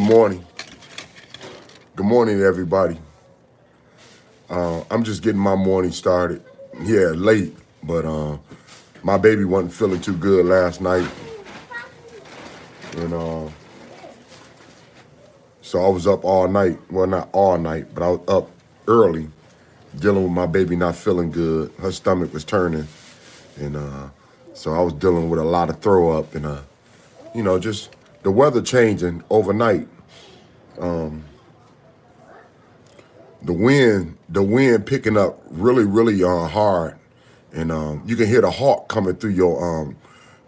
morning. Good morning, everybody. I'm just getting my morning started. Yeah, late, but my baby wasn't feeling too good last night, and so I was up all night. Well, not all night, but I was up early dealing with my baby not feeling good. Her stomach was turning, and so I was dealing with a lot of throw up and just the weather changing overnight. The wind picking up really hard, and you can hear the hawk coming through your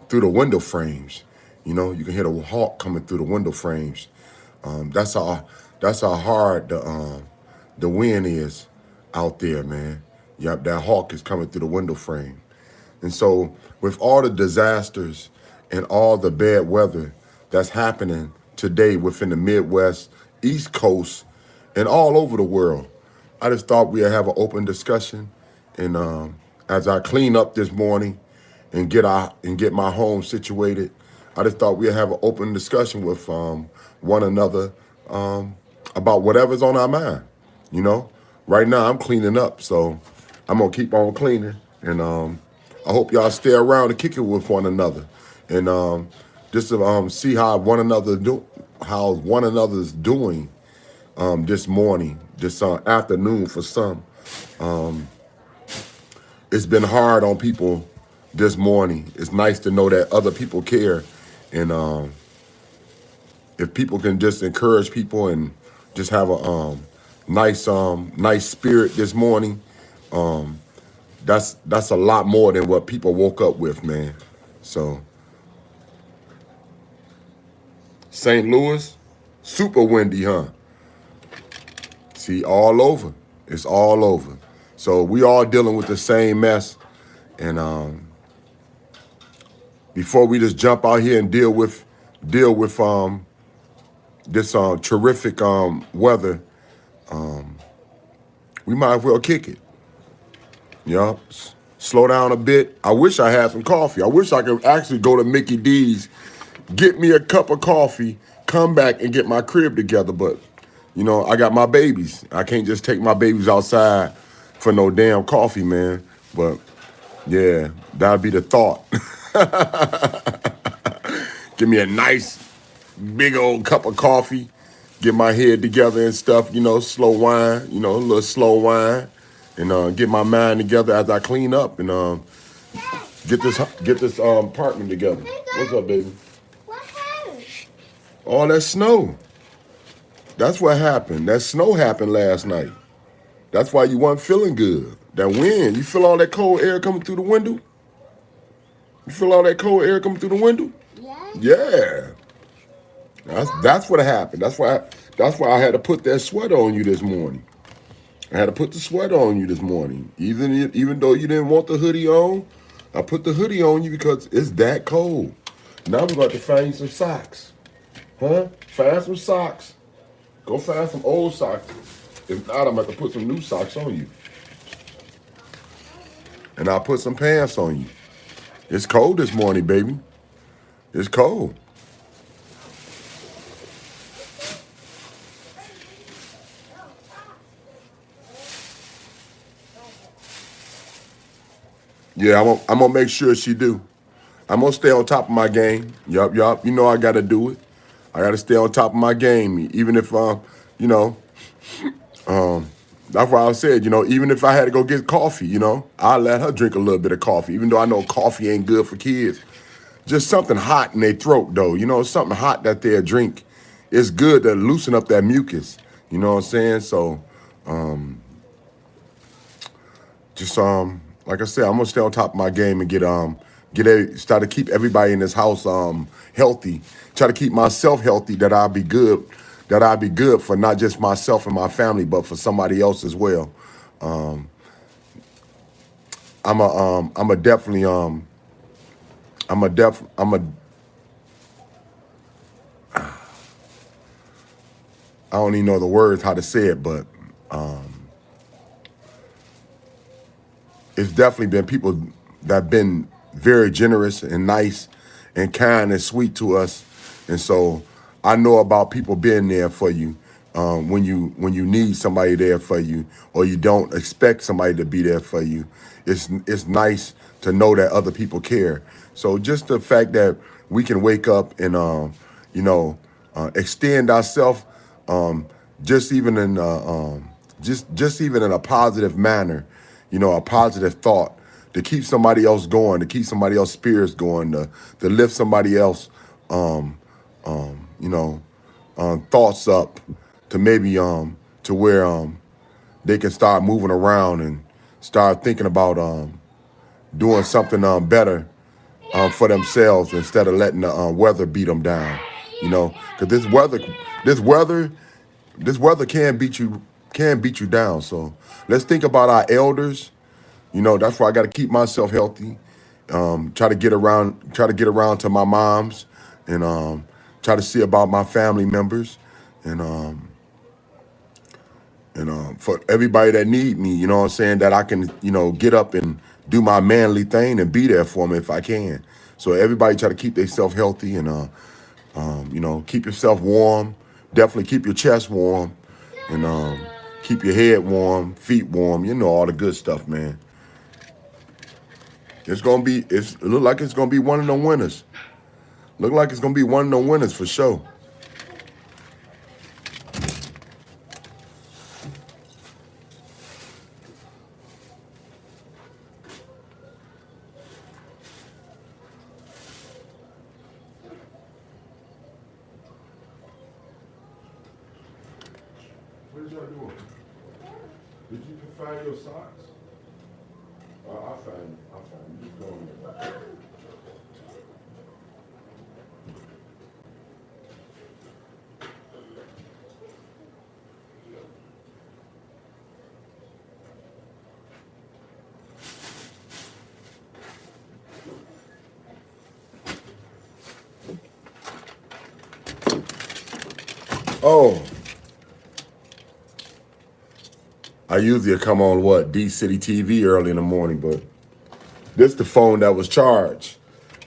through the window frames. You can hear the hawk coming through the window frames. That's how hard the wind is out there, man. Yep, that hawk is coming through the window frame. And so, with all the disasters and all the bad weather that's happening today within the Midwest, East Coast, and all over the world, I just thought we'd have an open discussion. And as I clean up this morning and get my home situated, I just thought we'd have an open discussion with one another about whatever's on our mind. You know, right now I'm cleaning up, so I'm gonna keep on cleaning, and I hope y'all stay around to kick it with one another, and just to see how one another's doing this morning, this afternoon for some. It's been hard on people this morning. It's nice to know that other people care, and if people can just encourage people and just have a nice spirit this morning, that's a lot more than what people woke up with, man. So St. Louis, super windy, huh? See, all over. It's all over. So we all dealing with the same mess. And before we just jump out here and deal with this terrific weather, we might as well kick it. Slow down a bit. I wish I had some coffee. I wish I could actually go to Mickey D's, get me a cup of coffee, come back and get my crib together. But, I got my babies. I can't just take my babies outside for no damn coffee, man. But, yeah, that'd be the thought. Give me a nice, big old cup of coffee, get my head together and stuff, slow wine, a little slow wine, and get my mind together as I clean up and get this apartment together. What's up, baby? What happened? All that snow. That's what happened. That snow happened last night. That's why you weren't feeling good. That wind. You feel all that cold air coming through the window? You feel all that cold air coming through the window? Yeah. Yeah. That's what happened. That's why I had to put that sweater on you this morning. I had to put the sweater on you this morning. Even though you didn't want the hoodie on, I put the hoodie on you because it's that cold. Now we're going to find some socks. Huh? Find some socks. Go find some old socks. If not, I'm going to put some new socks on you. And I'll put some pants on you. It's cold this morning, baby. It's cold. Yeah, I'm gonna make sure she do. I'm gonna stay on top of my game. Yup. You know I gotta do it. I gotta stay on top of my game, even if you know, that's why I said, even if I had to go get coffee, I'll let her drink a little bit of coffee, even though I know coffee ain't good for kids. Just something hot in their throat, though. Something hot that they'll drink. It's good to loosen up that mucus. You know what I'm saying? So, just like I said, I'm gonna stay on top of my game and start to keep everybody in this house healthy. Try to keep myself healthy, that I'll be good. That I'll be good for not just myself and my family, but for somebody else as well. I'm a definitely I don't even know the words how to say it, but it's definitely been people that have been very generous and nice and kind and sweet to us. And so I know about people being there for you when you need somebody there for you, or you don't expect somebody to be there for you. It's nice to know that other people care. So just the fact that we can wake up and extend ourselves, just even in just even in a positive manner, a positive thought to keep somebody else going, to keep somebody else's spirits going, to lift somebody else, thoughts up, to maybe to where they can start moving around and start thinking about doing something better for themselves instead of letting the weather beat them down. Because this weather can beat you down. So let's think about our elders. That's why I got to keep myself healthy. Try to get around to my moms, and try to see about my family members, and for everybody that need me, what I'm saying, that I can, get up and do my manly thing and be there for them if I can. So everybody try to keep themselves healthy, and keep yourself warm. Definitely keep your chest warm, and keep your head warm, feet warm. All the good stuff, man. It look like it's gonna be one of the winners. Look like it's gonna be one of the winners for sure. What is y'all doing? Did you find your socks? I found it. Just go in there. Oh, I usually come on D City TV early in the morning, but this the phone that was charged,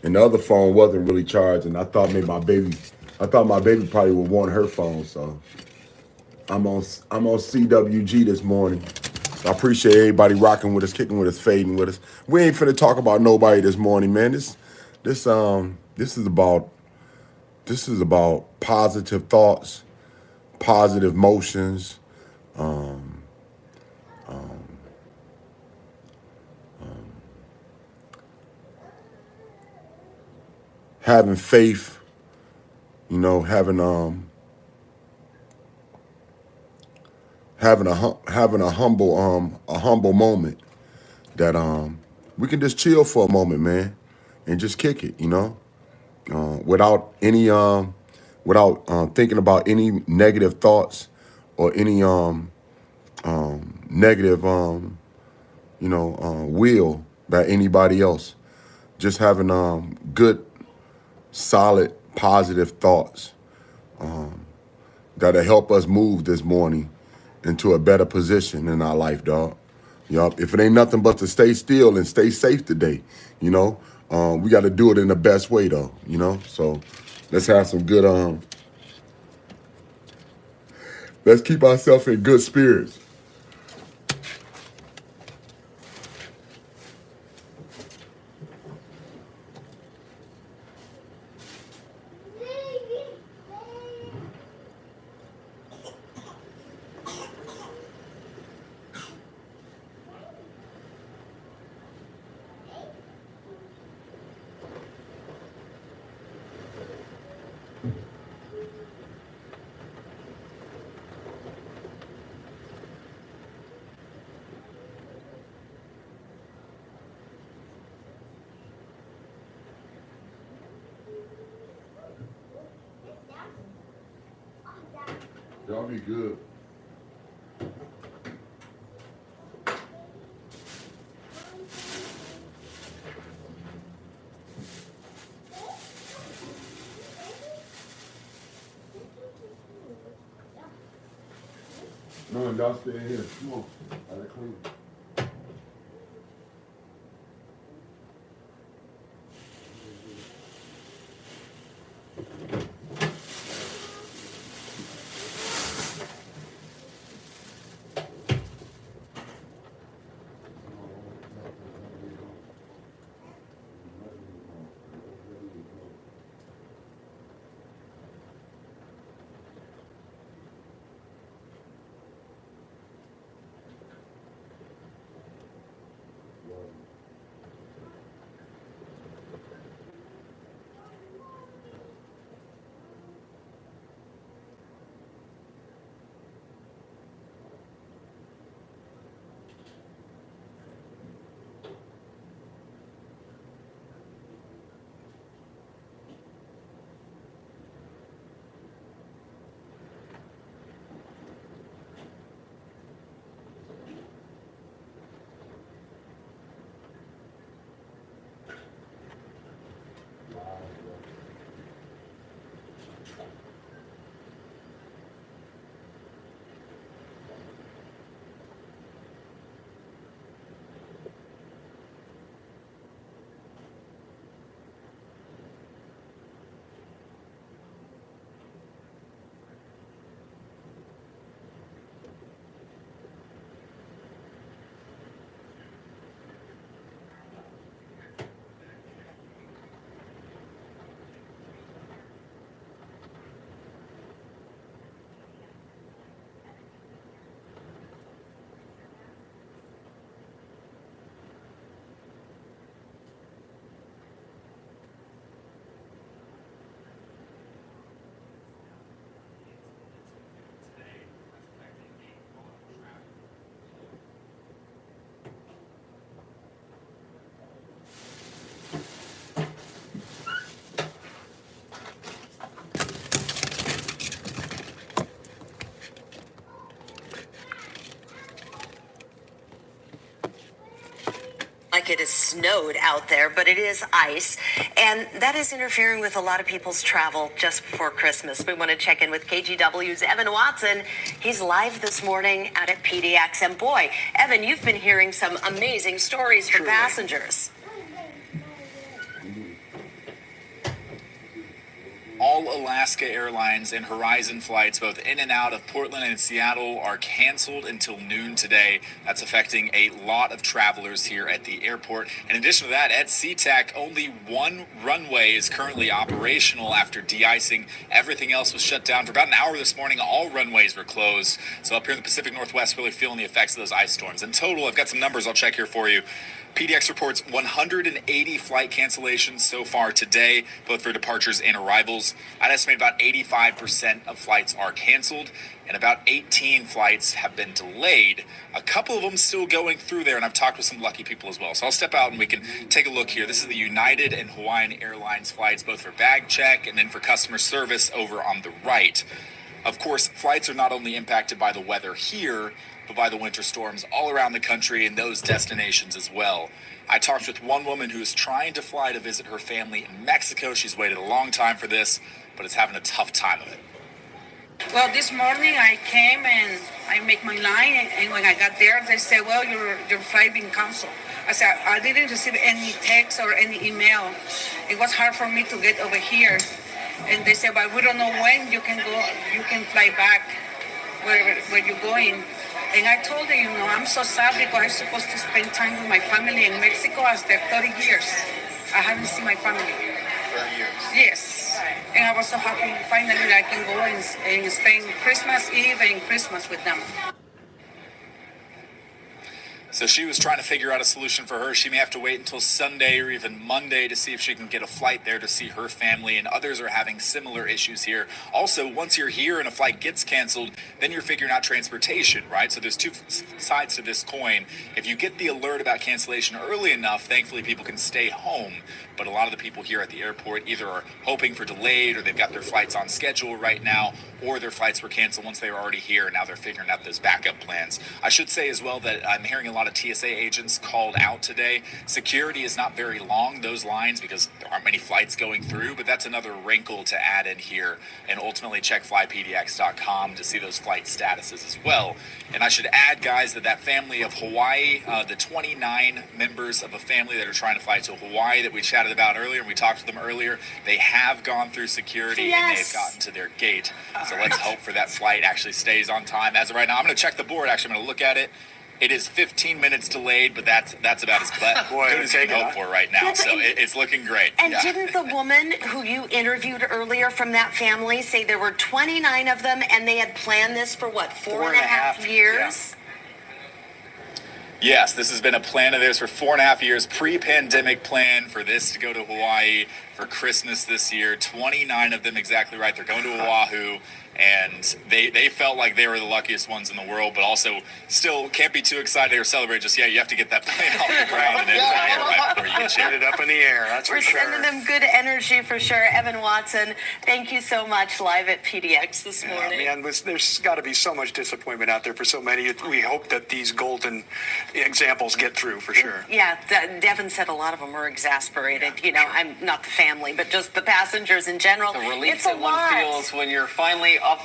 and the other phone wasn't really charged, and I thought my baby probably would want her phone, so I'm on CWG this morning. I appreciate everybody rocking with us, kicking with us, fading with us. We ain't finna talk about nobody this morning, man. This is about positive thoughts, positive motions, having faith, having a humble moment that we can just chill for a moment, man, and just kick it, without thinking about any negative thoughts or any negative will by anybody else. Just having good, solid, positive thoughts that'll help us move this morning into a better position in our life, dog. Yup. If it ain't nothing but to stay still and stay safe today, we got to do it in the best way, though. So let's have some good. Let's keep ourselves in good spirits. Y'all be good. No, y'all stay in here. Come on. I gotta clean. like it has snowed out there, but it is ice. And that is interfering with a lot of people's travel just before Christmas. We want to check in with KGW's Evan Watson. He's live this morning out at PDX. And boy, Evan, you've been hearing some amazing stories from passengers. All Alaska Airlines and Horizon flights, both in and out of Portland and Seattle, are canceled until noon today. That's affecting a lot of travelers here at the airport. In addition to that, at SeaTac, only one runway is currently operational after de-icing. Everything else was shut down for about an hour this morning. All runways were closed. So up here in the Pacific Northwest, really feeling the effects of those ice storms. In total, I've got some numbers I'll check here for you. PDX reports 180 flight cancellations so far today, both for departures and arrivals. I'd estimate about 85% of flights are canceled, and about 18 flights have been delayed. A couple of them still going through there, and I've talked with some lucky people as well. So I'll step out and we can take a look here. This is the United and Hawaiian Airlines flights, both for bag check and then for customer service over on the right. Of course, flights are not only impacted by the weather here, but by the winter storms all around the country and those destinations as well. I talked with one woman who is trying to fly to visit her family in Mexico. She's waited a long time for this, but is having a tough time of it. Well, this morning I came and I make my line, and when I got there, they said, well, your flight been canceled. I said, I didn't receive any text or any email. It was hard for me to get over here. And they said, but we don't know when you can fly back where you're going. And I told them, I'm so sad because I'm supposed to spend time with my family in Mexico after 30 years. I haven't seen my family. 30 years? Yes. And I was so happy finally I can go and spend Christmas Eve and Christmas with them. So she was trying to figure out a solution for her. She may have to wait until Sunday or even Monday to see if she can get a flight there to see her family, and others are having similar issues here. Also, once you're here and a flight gets canceled, then you're figuring out transportation, right? So there's two sides to this coin. If you get the alert about cancellation early enough, thankfully people can stay home. But a lot of the people here at the airport either are hoping for delayed, or they've got their flights on schedule right now, or their flights were canceled once they were already here, and now they're figuring out those backup plans. I should say as well that I'm hearing a lot of TSA agents called out today. Security is not very long, those lines, because there aren't many flights going through, but that's another wrinkle to add in here. And ultimately check flypdx.com to see those flight statuses as well. And I should add, guys, that family of Hawaii, the 29 members of a family that are trying to fly to Hawaii that we chatted about earlier, and we talked to them earlier, they have gone through security and they've gotten to their gate. So let's hope for that flight actually stays on time. As of right now, I'm going to check the board. Actually, I'm going to look at it. It is 15 minutes delayed, but that's about as good as you can hope for right now. So it's looking great. And didn't the woman who you interviewed earlier from that family say there were 29 of them and they had planned this for what, four and a half years? Yeah. Yes, this has been a plan of theirs for 4.5 years, pre-pandemic plan for this to go to Hawaii for Christmas this year. 29 of them, exactly right. They're going to Oahu, and they felt like they were the luckiest ones in the world, but also still can't be too excited or celebrate just yet. You have to get that plane off the ground and in the air right before you get Get it up in the air, that's We're for sure. sending them good energy for sure. Evan Watson, thank you so much, live at PDX this morning. Man, there's got to be so much disappointment out there for so many. We hope that these golden examples get through for sure. Yeah, Devin said a lot of them were exasperated. I'm not the family, but just the passengers in general. The relief It's a that one lot. feels when you're finally up.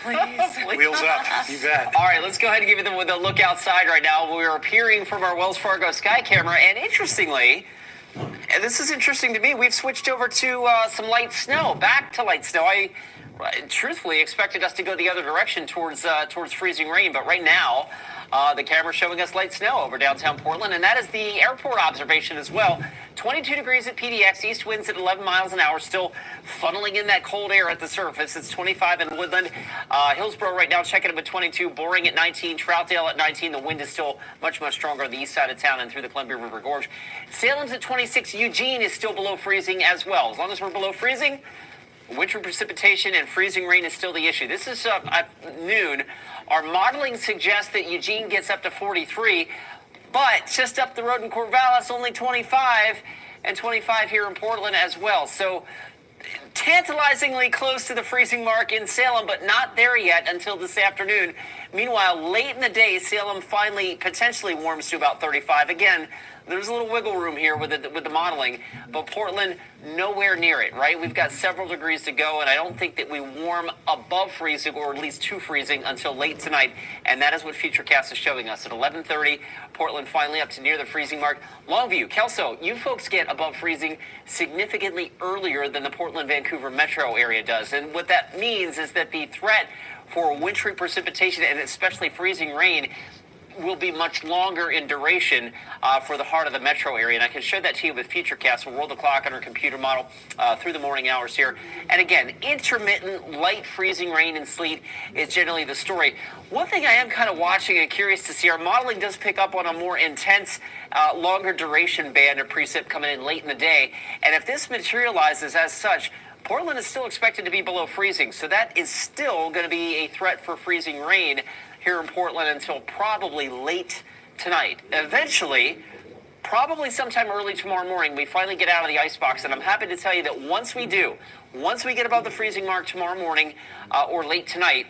Please. Wheels up, you bet. All right, let's go ahead and give you the look outside right now. We are appearing from our Wells Fargo Sky Camera, and interestingly, and this is interesting to me, we've switched over to some light snow, back to light snow. I truthfully expected us to go the other direction towards freezing rain, but right now, the camera's showing us light snow over downtown Portland, and that is the airport observation as well. 22 degrees at PDX, east winds at 11 miles an hour, still funneling in that cold air at the surface. It's 25 in Woodland. Hillsborough right now checking in with 22, Boring at 19, Troutdale at 19. The wind is still much, much stronger on the east side of town and through the Columbia River Gorge. Salem's at 26, Eugene is still below freezing as well. As long as we're below freezing, winter precipitation and freezing rain is still the issue. This is at noon. Our modeling suggests that Eugene gets up to 43, but just up the road in Corvallis, only 25, and 25 here in Portland as well. So tantalizingly close to the freezing mark in Salem, but not there yet until this afternoon. Meanwhile, late in the day, Salem finally potentially warms to about 35. Again, there's a little wiggle room here with the modeling, but Portland, nowhere near it, right? We've got several degrees to go, and I don't think that we warm above freezing, or at least to freezing, until late tonight, and that is what Futurecast is showing us. At 11:30, Portland finally up to near the freezing mark. Longview, Kelso, you folks get above freezing significantly earlier than the Portland-Vancouver metro area does, and what that means is that the threat for wintry precipitation and especially freezing rain will be much longer in duration for the heart of the metro area. And I can show that to you with Futurecast. We'll roll the clock on our computer model through the morning hours here. And again, intermittent light freezing rain and sleet is generally the story. One thing I am kind of watching and curious to see, our modeling does pick up on a more intense, longer duration band of precip coming in late in the day. And if this materializes as such, Portland is still expected to be below freezing. So that is still going to be a threat for freezing rain here in Portland until probably late tonight. Eventually, probably sometime early tomorrow morning, we finally get out of the icebox. And I'm happy to tell you that once we get above the freezing mark tomorrow morning or late tonight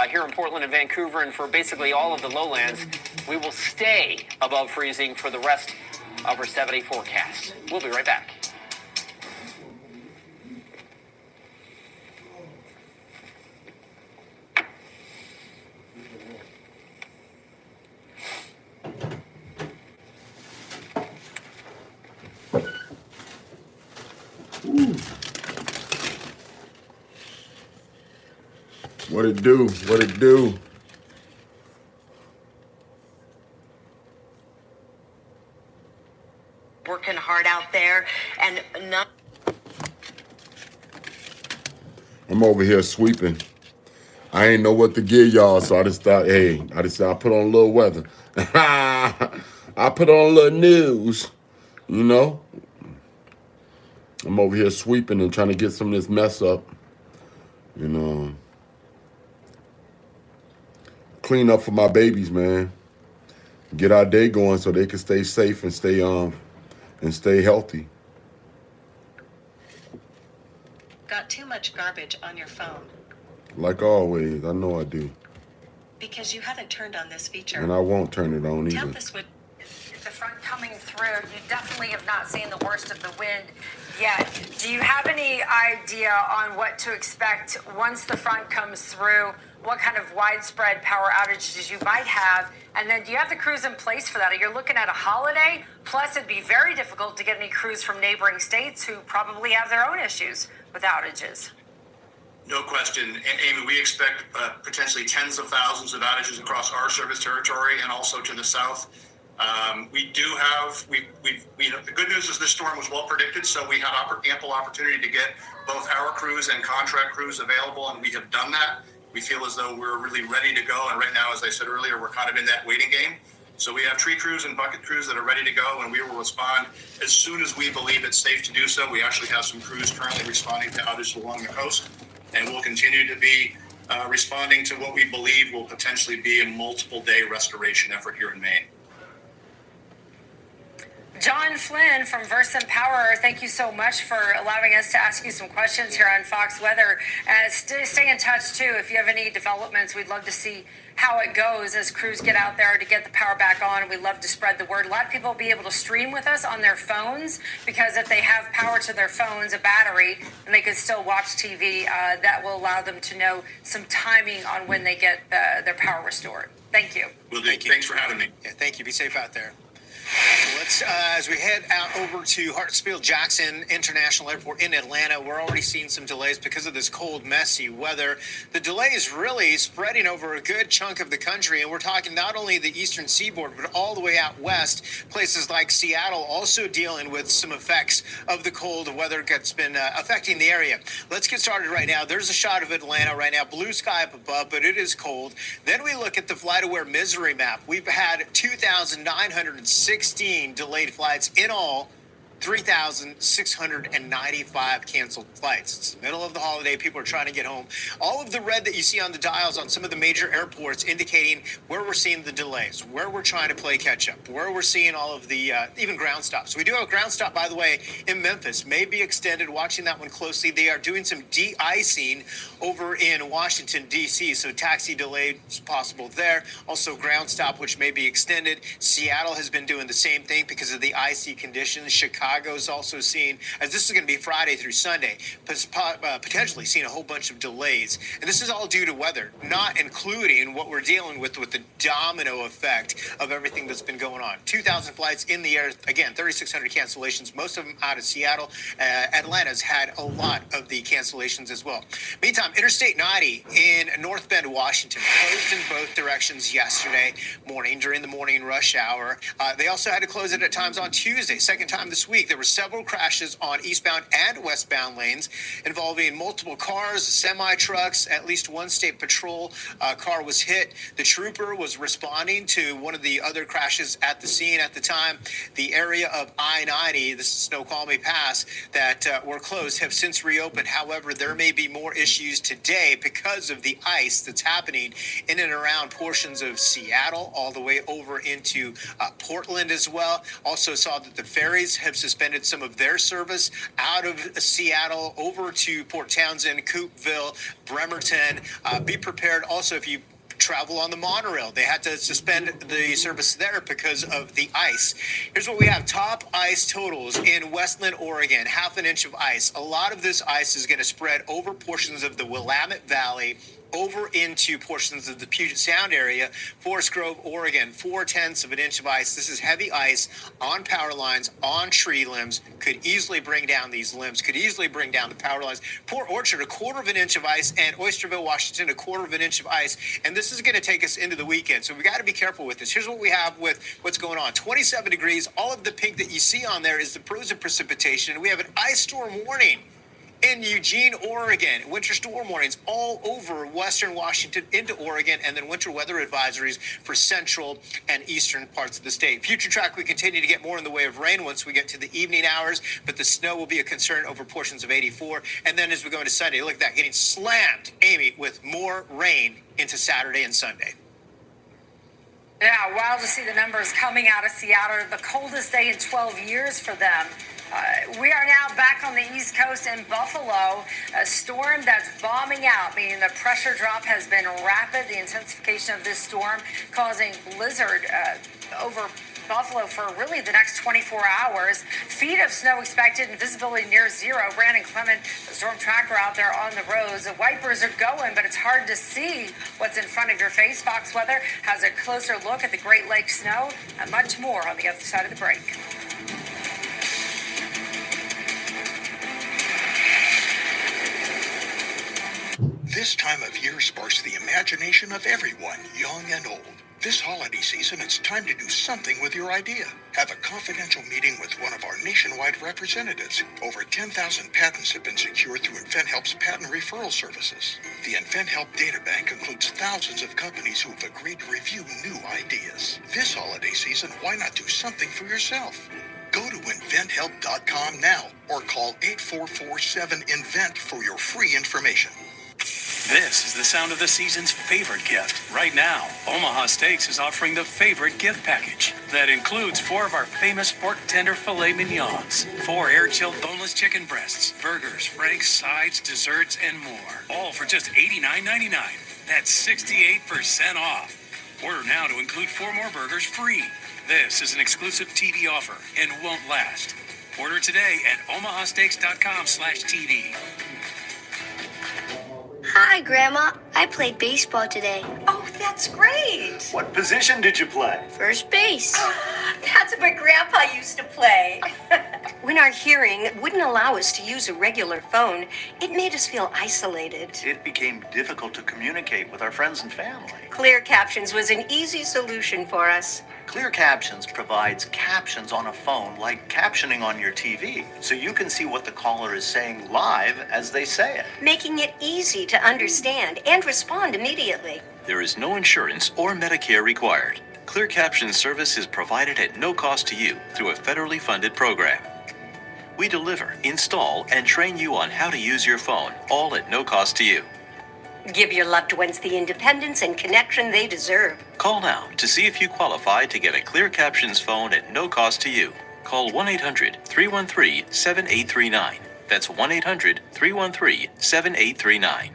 here in Portland and Vancouver, and for basically all of the lowlands, we will stay above freezing for the rest of our 7-day forecast. We'll be right back. What it do? What it do? Working hard out there, and not. I'm over here sweeping. I ain't know what to give y'all, so I just thought, I'll put on a little weather. I put on a little news, you know. I'm over here sweeping and trying to get some of this mess up, you know. Clean up for my babies, man. Get our day going so they can stay safe and stay healthy. Got too much garbage on your phone. Like always, I know I do. Because you haven't turned on this feature. And I won't turn it on either. Tap the switch. The front coming through, you definitely have not seen the worst of the wind yet. Do you have any idea on what to expect once the front comes through? What kind of widespread power outages you might have? And then do you have the crews in place for that? Are you looking at a holiday? Plus, it'd be very difficult to get any crews from neighboring states who probably have their own issues with outages. No question. Amy, we expect potentially tens of thousands of outages across our service territory and also to the south. We do have, the good news is this storm was well predicted, so we had ample opportunity to get both our crews and contract crews available, and we have done that. We feel as though we're really ready to go, and right now, as I said earlier, we're kind of in that waiting game. So we have tree crews and bucket crews that are ready to go, and we will respond as soon as we believe it's safe to do so. We actually have some crews currently responding to outages along the coast, and we'll continue to be responding to what we believe will potentially be a multiple-day restoration effort here in Maine. John Flynn from Versant Power, thank you so much for allowing us to ask you some questions here on Fox Weather. Stay in touch, too. If you have any developments, we'd love to see how it goes as crews get out there to get the power back on. We'd love to spread the word. A lot of people will be able to stream with us on their phones, because if they have power to their phones, a battery, and they can still watch TV, that will allow them to know some timing on when they get their power restored. Thank you. Will do. Thanks for having me. Yeah, thank you. Be safe out there. Let's, as we head out over to Hartsfield-Jackson International Airport in Atlanta, we're already seeing some delays because of this cold, messy weather. The delay is really spreading over a good chunk of the country, and we're talking not only the eastern seaboard, but all the way out west. Places like Seattle also dealing with some effects of the cold weather that's been affecting the area. Let's get started right now. There's a shot of Atlanta right now, blue sky up above, but it is cold. Then we look at the FlightAware misery map. We've had 2,916 delayed flights in all 3,695 canceled flights. It's the middle of the holiday. People are trying to get home. All of the red that you see on the dials on some of the major airports indicating where we're seeing the delays, where we're trying to play catch up, where we're seeing all of the even ground stops. We do have a ground stop, by the way, in Memphis. May be extended. Watching that one closely. They are doing some de-icing over in Washington, D.C., so taxi delay is possible there. Also ground stop, which may be extended. Seattle has been doing the same thing because of the icy conditions. Chicago's also seeing, as this is going to be Friday through Sunday, potentially seeing a whole bunch of delays. And this is all due to weather, not including what we're dealing with the domino effect of everything that's been going on. 2,000 flights in the air. Again, 3,600 cancellations, most of them out of Seattle. Atlanta's had a lot of the cancellations as well. Meantime, Interstate 90 in North Bend, Washington, closed in both directions yesterday morning during the morning rush hour. They also had to close it at times on Tuesday, second time this week. There were several crashes on eastbound and westbound lanes involving multiple cars, semi-trucks. At least one state patrol car was hit. The trooper was responding to one of the other crashes at the scene at the time. The area of I-90, this is Snoqualmie Pass, that were closed have since reopened. However, there may be more issues today because of the ice that's happening in and around portions of Seattle, all the way over into Portland as well. Also saw that the ferries have suspended some of their service out of Seattle over to Port Townsend, Coopville, Bremerton. Be prepared also if you travel on the monorail. They had to suspend the service there because of the ice. Here's what we have. Top ice totals in Westland, Oregon. Half an inch of ice. A lot of this ice is going to spread over portions of the Willamette Valley, over into portions of the Puget Sound area. Forest Grove, Oregon, 0.4 of an inch of ice. This is heavy ice on power lines, on tree limbs. Could easily bring down these limbs, could easily bring down the power lines. Port Orchard, 1/4 inch of ice, and Oysterville, Washington, 1/4 inch of ice. And this is going to take us into the weekend. So we got to be careful with this. Here's what we have with what's going on. 27 degrees. All of the pink that you see on there is the frozen precipitation. And we have an ice storm warning in Eugene, Oregon. Winter storm warnings all over western Washington into Oregon, and then winter weather advisories for central and eastern parts of the state. Future track, we continue to get more in the way of rain once we get to the evening hours, but the snow will be a concern over portions of 84. And then as we go into Sunday, look at that, getting slammed, Amy, with more rain into Saturday and Sunday. Yeah, wild to see the numbers coming out of Seattle. The coldest day in 12 years for them. We are now back on the East Coast in Buffalo. A storm that's bombing out, meaning the pressure drop has been rapid. The intensification of this storm causing blizzard over Buffalo for really the next 24 hours. Feet of snow expected and visibility near zero. Brandon Clement, the storm tracker out there on the roads. The wipers are going, but it's hard to see what's in front of your face. Fox Weather has a closer look at the Great Lakes snow and much more on the other side of the break. This time of year sparks the imagination of everyone, young and old. This holiday season, it's time to do something with your idea. Have a confidential meeting with one of our nationwide representatives. Over 10,000 patents have been secured through InventHelp's patent referral services. The InventHelp data bank includes thousands of companies who have agreed to review new ideas. This holiday season, why not do something for yourself? Go to InventHelp.com now or call 844-7INVENT for your free information. This is the sound of the season's favorite gift. Right now, Omaha Steaks is offering the favorite gift package. That includes 4 of our famous pork tender filet mignons, 4 air-chilled boneless chicken breasts, burgers, franks, sides, desserts, and more. All for just $89.99. That's 68% off. Order now to include 4 more burgers free. This is an exclusive TV offer and won't last. Order today at omahasteaks.com/TV. Hi, Grandma. I played baseball today. Oh, that's great. What position did you play? First base. That's what Grandpa used to play. When our hearing wouldn't allow us to use a regular phone, it made us feel isolated. It became difficult to communicate with our friends and family. Clear Captions was an easy solution for us. Clear Captions provides captions on a phone like captioning on your TV, so you can see what the caller is saying live as they say it, Making it easy to understand and respond immediately. There is no insurance or Medicare required. Clear Captions service is provided at no cost to you through a federally funded program. We deliver, install, and train you on how to use your phone, all at no cost to you. Give your loved ones the independence and connection they deserve. Call now to see if you qualify to get a Clear Captions phone at no cost to you. Call 1-800-313-7839. That's 1-800-313-7839.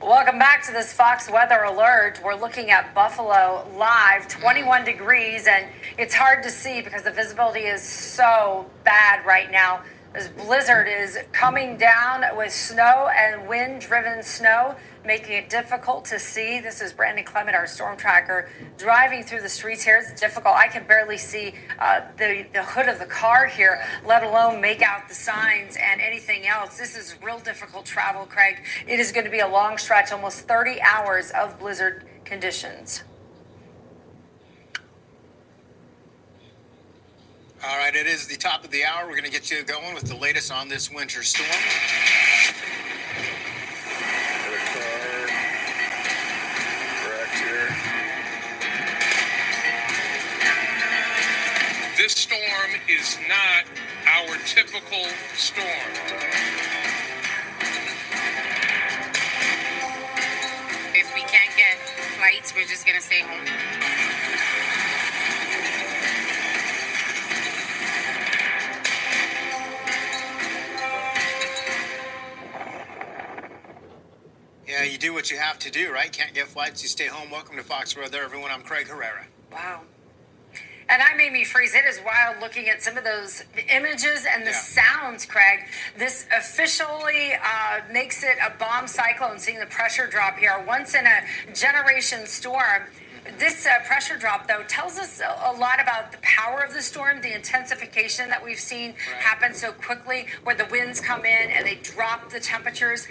Welcome back to this Fox Weather Alert. We're looking at Buffalo live, 21 degrees, and it's hard to see because the visibility is so bad right now. This blizzard is coming down with snow and wind-driven snow, making it difficult to see. This is Brandon Clement, our storm tracker, driving through the streets here. It's difficult. I can barely see the hood of the car here, let alone make out the signs and anything else. This is real difficult travel, Craig. It is going to be a long stretch, almost 30 hours of blizzard conditions. All right, it is the top of the hour. We're going to get you going with the latest on this winter storm. This storm is not our typical storm. If we can't get flights, we're just gonna stay home. Yeah, you do what you have to do, right? Can't get flights, you stay home. Welcome to Fox Weather, everyone. I'm Craig Herrera. Wow. And that made me freeze. It is wild looking at some of those images and the sounds, Craig. This officially makes it a bomb cyclone, seeing the pressure drop here. Once in a generation storm. This pressure drop, though, tells us a lot about the power of the storm, the intensification that we've seen happen so quickly, where the winds come in and they drop the temperatures,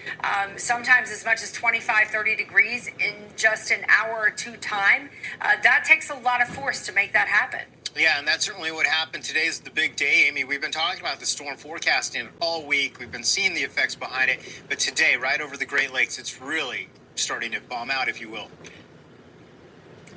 sometimes as much as 25, 30 degrees in just an hour or two time. That takes a lot of force to make that happen. Yeah, and that's certainly what happened. Today's the big day, Amy. We've been talking about the storm forecasting all week. We've been seeing the effects behind it. But today, right over the Great Lakes, it's really starting to bomb out, if you will.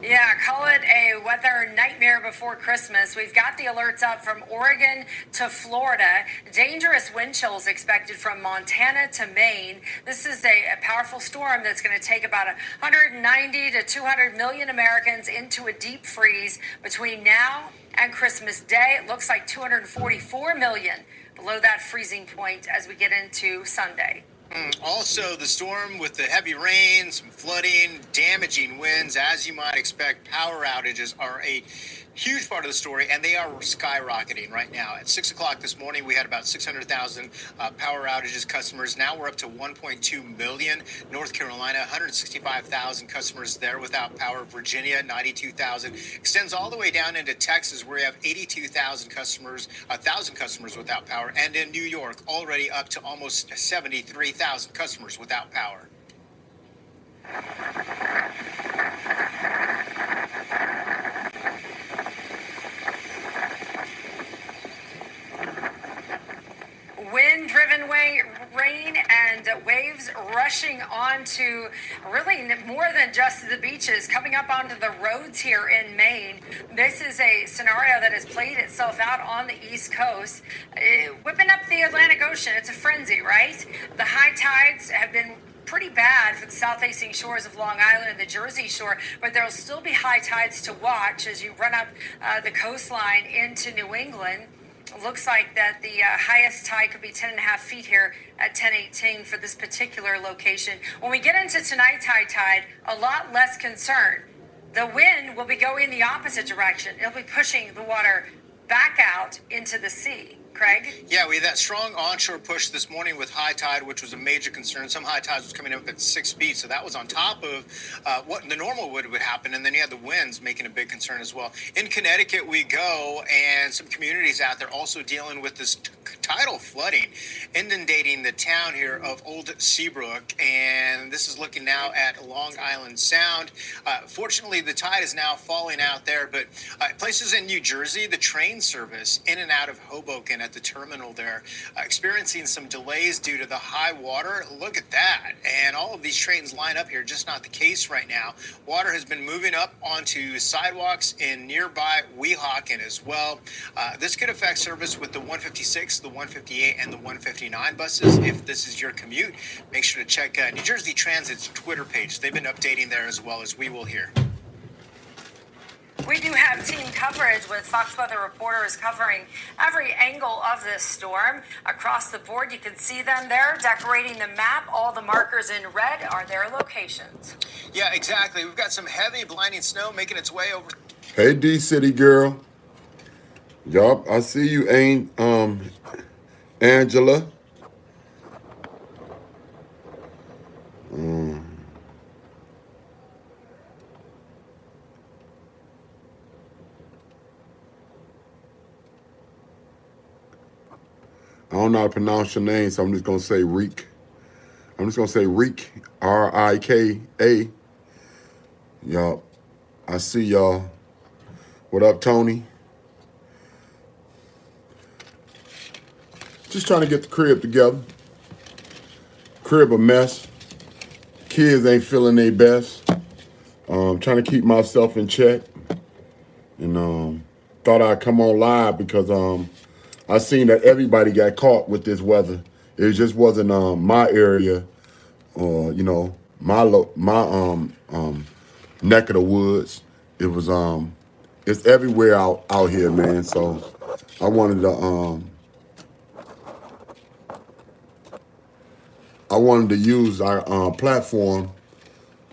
Yeah, call it a weather nightmare before Christmas. We've got the alerts up from Oregon to Florida. Dangerous wind chills expected from Montana to Maine. This is a powerful storm that's going to take about 190 to 200 million Americans into a deep freeze between now and Christmas Day. It looks like 244 million below that freezing point as we get into Sunday. Also, the storm with the heavy rain, some flooding, damaging winds, as you might expect. Power outages are a huge part of the story, and they are skyrocketing right now. At 6 o'clock this morning, we had about 600,000 power outages customers. Now we're up to 1.2 million. North Carolina, 165,000 customers there without power. Virginia, 92,000. Extends all the way down into Texas, where we have 82,000 customers, 1,000 customers without power. And in New York, already up to almost 73,000 customers without power. Wind-driven rain and waves rushing onto really more than just the beaches, coming up onto the roads here in Maine. This is a scenario that has played itself out on the East Coast, whipping up the Atlantic Ocean. It's a frenzy, right? The high tides have been pretty bad for the south-facing shores of Long Island and the Jersey Shore, but there will still be high tides to watch as you run up the coastline into New England. Looks like that the highest tide could be 10 and a half feet here at 10:18 for this particular location. When we get into tonight's high tide, a lot less concern. The wind will be going the opposite direction. It'll be pushing the water back out into the sea. Craig? Yeah, we had that strong onshore push this morning with high tide, which was a major concern. Some high tides was coming up at 6 feet, so that was on top of what the normal would happen. And then you had the winds making a big concern as well. In Connecticut, we go, and some communities out there also dealing with this tidal flooding, inundating the town here of Old Seabrook. And this is looking now at Long Island Sound. Fortunately, the tide is now falling out there, but places in New Jersey, the train service in and out of Hoboken at at the terminal there, experiencing some delays due to the high water. Look at that. And all of these trains line up here, just not the case right now. Water has been moving up onto sidewalks in nearby Weehawken as well. This could affect service with the 156, the 158, and the 159 buses. If this is your commute, make sure to check New Jersey Transit's Twitter page. They've been updating there as well as we will here. We do have team coverage with Fox Weather reporters covering every angle of this storm across the board. You can see them there decorating the map. All the markers in red are their locations. Yeah, exactly. We've got some heavy blinding snow making its way over. Hey, D City girl. Yup, I see you, Angela. I don't know how to pronounce your name, so I'm just gonna say Reek. I'm just gonna say Reek, R-I-K-A. Yup, I see y'all. What up, Tony? Just trying to get the crib together. Crib a mess. Kids ain't feeling their best. Trying to keep myself in check. And thought I'd come on live because I seen that everybody got caught with this weather. It just wasn't my area or my neck of the woods. It was it's everywhere out here, man. So I wanted to use our platform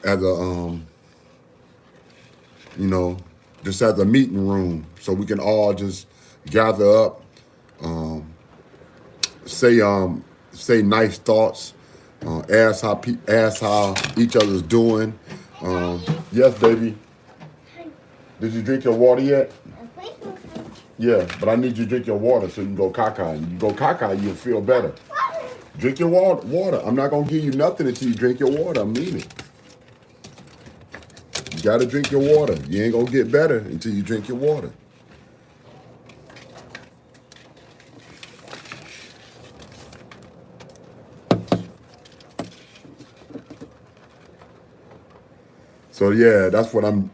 as a just as a meeting room so we can all just gather up, say nice thoughts, ask how each other's doing. Yes, baby. Did you drink your water yet? Yeah, but I need you to drink your water so you can go caca. You go caca, you'll feel better. Drink your water. I'm not gonna give you nothing until you drink your water. I mean it. You gotta drink your water. You ain't gonna get better until you drink your water. So yeah, that's what I'm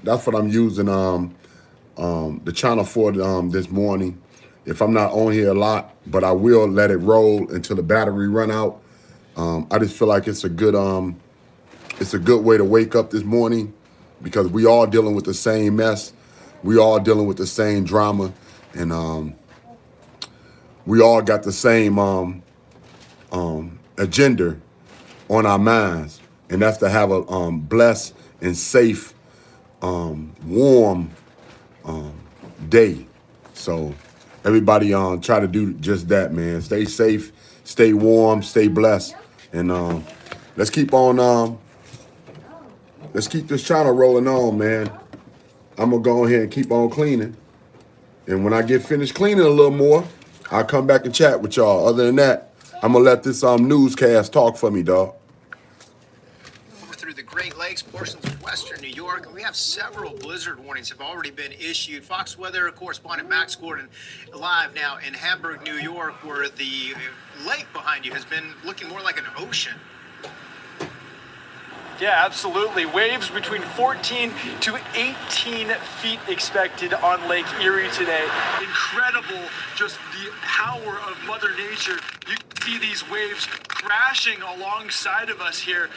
using the channel for this morning. If I'm not on here a lot, but I will let it roll until the battery run out. I just feel like it's a good way to wake up this morning because we all dealing with the same mess. We all dealing with the same drama, and we all got the same agenda on our minds, and that's to have a blessed and safe, warm day. So everybody try to do just that, man. Stay safe, stay warm, stay blessed, and let's keep this channel rolling on, man. I'm gonna go ahead and keep on cleaning, and when I get finished cleaning a little more, I'll come back and chat with y'all. Other than that, I'm gonna let this newscast talk for me, dog. Through the Great Lakes, portions of western New York, and we have several blizzard warnings have already been issued. Fox Weather correspondent Max Gordon live now in Hamburg, New York, where the lake behind you has been looking more like an ocean. Yeah, absolutely. Waves between 14 to 18 feet expected on Lake Erie today. Incredible, just the power of Mother Nature. You can see these waves crashing alongside of us here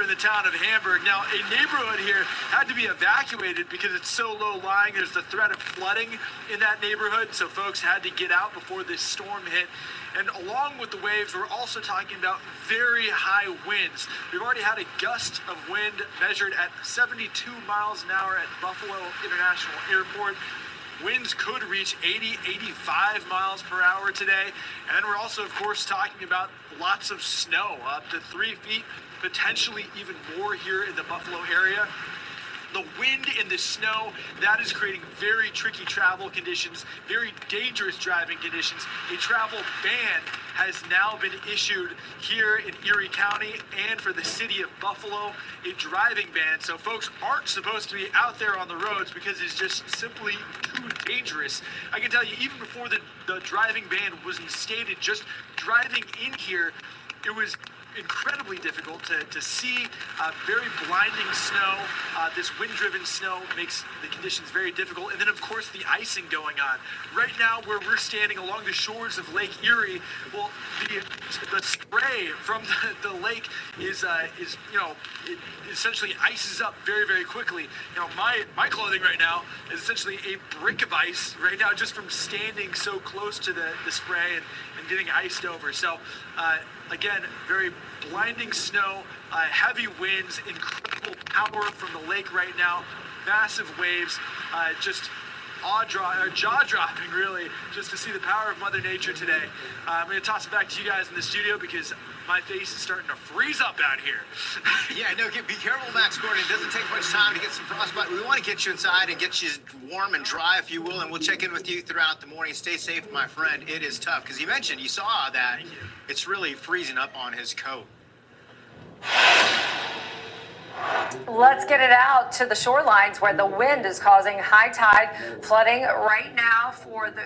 in the town of Hamburg. Now, a neighborhood here had to be evacuated because it's so low lying. There's the threat of flooding in that neighborhood, so folks had to get out before this storm hit. And along with the waves, we're also talking about very high winds. We've already had a gust of wind measured at 72 miles an hour at Buffalo International Airport. Winds could reach 80, 85 miles per hour today. And we're also, of course, talking about lots of snow, up to 3 feet, potentially even more here in the Buffalo area. The wind and the snow, that is creating very tricky travel conditions, very dangerous driving conditions. A travel ban has now been issued here in Erie County and for the city of Buffalo, a driving ban. So folks aren't supposed to be out there on the roads because it's just simply too dangerous. I can tell you, even before the driving ban was instated, just driving in here, it was incredibly difficult to see. Very blinding snow. This wind-driven snow makes the conditions very difficult. And then, of course, the icing going on. Right now, where we're standing along the shores of Lake Erie, well, the spray from the lake is it essentially ices up very, very quickly. You know, my clothing right now is essentially a brick of ice right now, just from standing so close to the spray and getting iced over. So, again, very blinding snow, heavy winds, incredible power from the lake right now, massive waves, just jaw-dropping, really, just to see the power of Mother Nature today. I'm going to toss it back to you guys in the studio because my face is starting to freeze up out here. Yeah, no, be careful, Max Gordon. It doesn't take much time to get some frostbite. We want to get you inside and get you warm and dry, if you will, and we'll check in with you throughout the morning. Stay safe, my friend. It is tough, because you mentioned, you saw that it's really freezing up on his coat. Let's get it out to the shorelines where the wind is causing high tide flooding right now for the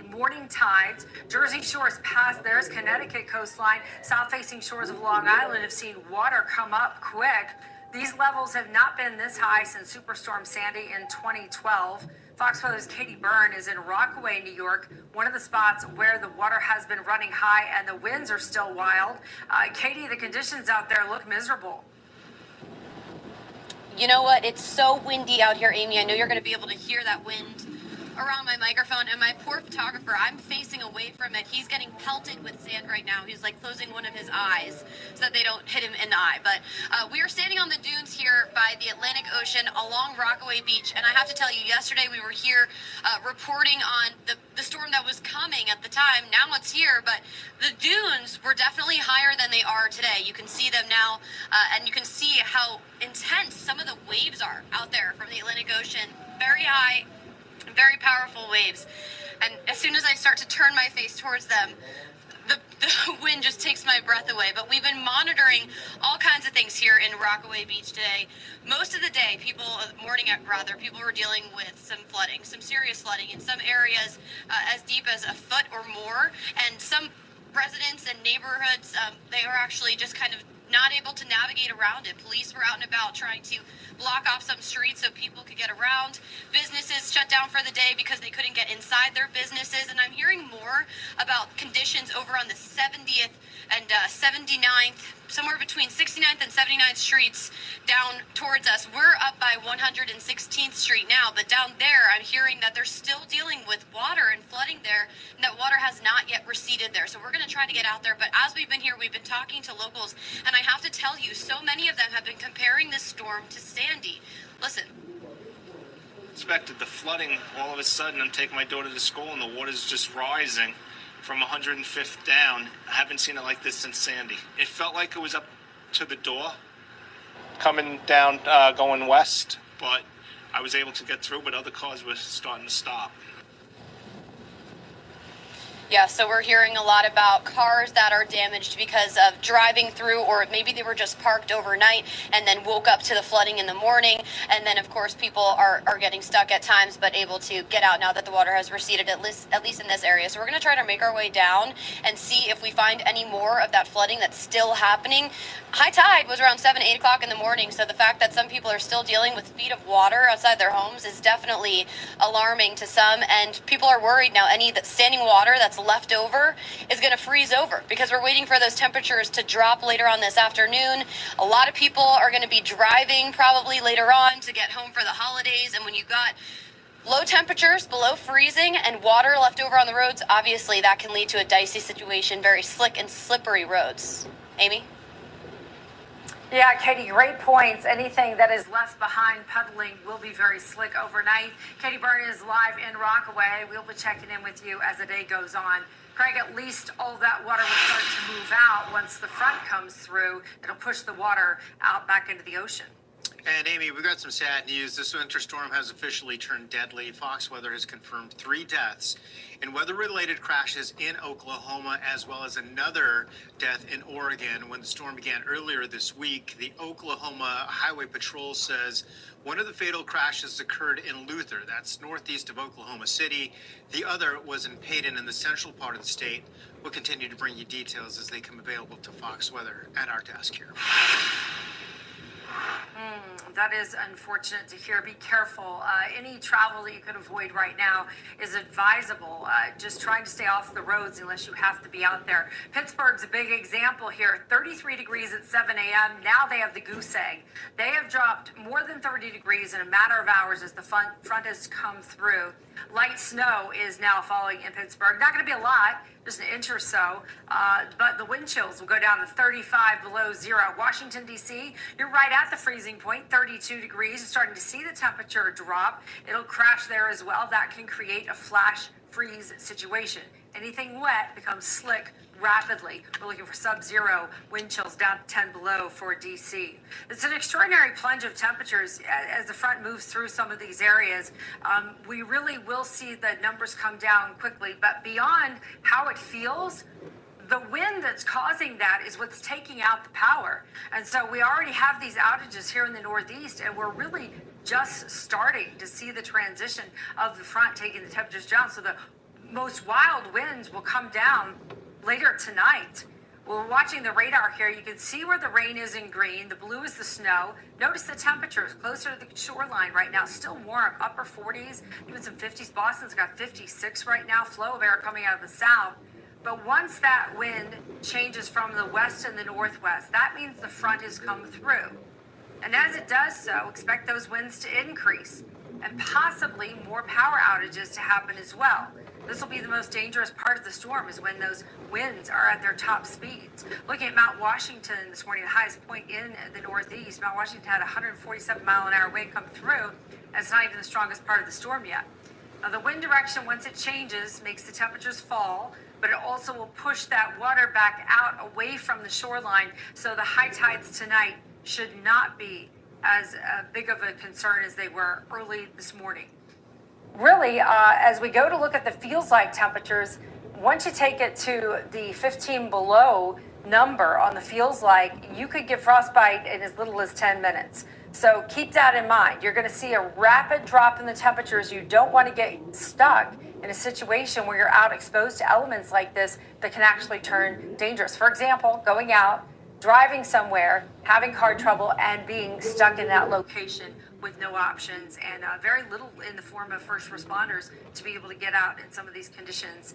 morning tides. Jersey Shore's past theirs, Connecticut coastline, south-facing shores of Long Island have seen water come up quick. These levels have not been this high since Superstorm Sandy in 2012. Fox Weather's Katie Byrne is in Rockaway, New York, one of the spots where the water has been running high and the winds are still wild. Katie, the conditions out there look miserable. You know what? It's so windy out here, Amy. I know you're going to be able to hear that wind around my microphone. And my poor photographer, I'm facing away from it. He's getting pelted with sand right now. He's like closing one of his eyes so that they don't hit him in the eye. But we are standing on the dunes here by the Atlantic Ocean along Rockaway Beach. And I have to tell you, yesterday we were here reporting on the storm that was coming at the time. Now it's here, but the dunes were definitely higher than they are today. You can see them now, and you can see how intense some of the waves are out there from the Atlantic Ocean. Very high, very powerful waves. And as soon as I start to turn my face towards them, the wind just takes my breath away. But we've been monitoring all kinds of things here in Rockaway Beach today. Most of the day, people were dealing with some flooding, some serious flooding in some areas as deep as a foot or more. And some residents and neighborhoods, they were actually just kind of not able to navigate around it. Police were out and about trying to block off some streets so people could get around. Businesses shut down for the day because they couldn't get inside their businesses. And I'm hearing more about conditions over on the 70th and 79th, somewhere between 69th and 79th streets down towards us. We're up by 116th Street now, but down there, I'm hearing that they're still dealing with water and flooding there, and that water has not yet receded there. So we're going to try to get out there. But as we've been here, we've been talking to locals, and I have to tell you, so many of them have been comparing this storm to Sandy. Listen. Expected the flooding. All of a sudden, I'm taking my daughter to school, and the water's just rising from 105th down. I haven't seen it like this since Sandy. It felt like it was up to the door coming down, going west, but I was able to get through, but other cars were starting to stop. Yeah, so we're hearing a lot about cars that are damaged because of driving through, or maybe they were just parked overnight and then woke up to the flooding in the morning. And then, of course, people are getting stuck at times, but able to get out now that the water has receded, at least in this area. So we're going to try to make our way down and see if we find any more of that flooding that's still happening. High tide was around 7, 8 o'clock in the morning. So the fact that some people are still dealing with feet of water outside their homes is definitely alarming to some. And people are worried now any standing water that's left over is going to freeze over because we're waiting for those temperatures to drop later on this afternoon. A lot of people are going to be driving probably later on to get home for the holidays, and when you've got low temperatures below freezing and water left over on the roads, obviously that can lead to a dicey situation, very slick and slippery roads. Amy? Yeah, Katie, great points. Anything that is left behind puddling will be very slick overnight. Katie Byrne is live in Rockaway. We'll be checking in with you as the day goes on. Craig, at least all that water will start to move out once the front comes through. It'll push the water out back into the ocean. And Amy, we've got some sad news. This winter storm has officially turned deadly. Fox Weather has confirmed 3 deaths in weather-related crashes in Oklahoma, as well as another death in Oregon when the storm began earlier this week. The Oklahoma Highway Patrol says one of the fatal crashes occurred in Luther, that's northeast of Oklahoma City. The other was in Payton in the central part of the state. We'll continue to bring you details as they come available to Fox Weather at our desk here. That is unfortunate to hear. Be careful. Any travel that you can avoid right now is advisable. Just trying to stay off the roads unless you have to be out there. Pittsburgh's a big example here. 33 degrees at 7 a.m. Now they have the goose egg. They have dropped more than 30 degrees in a matter of hours as the front has come through. Light snow is now falling in Pittsburgh. Not going to be a lot, just an inch or so, but the wind chills will go down to 35 below zero. Washington, D.C., you're right at the freezing point, 32 degrees. You're starting to see the temperature drop. It'll crash there as well. That can create a flash freeze situation. Anything wet becomes slick rapidly. We're looking for sub-zero wind chills down to 10 below for DC. It's an extraordinary plunge of temperatures as the front moves through some of these areas. We really will see the numbers come down quickly, but beyond how it feels, the wind that's causing that is what's taking out the power. And so we already have these outages here in the Northeast, and we're really just starting to see the transition of the front taking the temperatures down. So the most wild winds will come down later tonight. We're watching the radar here. You can see where the rain is in green. The blue is the snow. Notice the temperatures closer to the shoreline right now. Still warm, upper 40s, even some 50s. Boston's got 56 right now. Flow of air coming out of the south. But once that wind changes from the west and the northwest, that means the front has come through. And as it does so, expect those winds to increase and possibly more power outages to happen as well. This will be the most dangerous part of the storm is when those winds are at their top speeds. Looking at Mount Washington this morning, the highest point in the Northeast, Mount Washington had a 147-mile-an-hour wind come through, and it's not even the strongest part of the storm yet. Now, the wind direction, once it changes, makes the temperatures fall, but it also will push that water back out away from the shoreline, so the high tides tonight should not be as big of a concern as they were early this morning. Really, as we go to look at the feels like temperatures, once you take it to the 15 below number on the feels like, you could get frostbite in as little as 10 minutes. So keep that in mind. You're going to see a rapid drop in the temperatures. You don't want to get stuck in a situation where you're out exposed to elements like this that can actually turn dangerous. For example, going out, driving somewhere, having car trouble, and being stuck in that location with no options and very little in the form of first responders to be able to get out in some of these conditions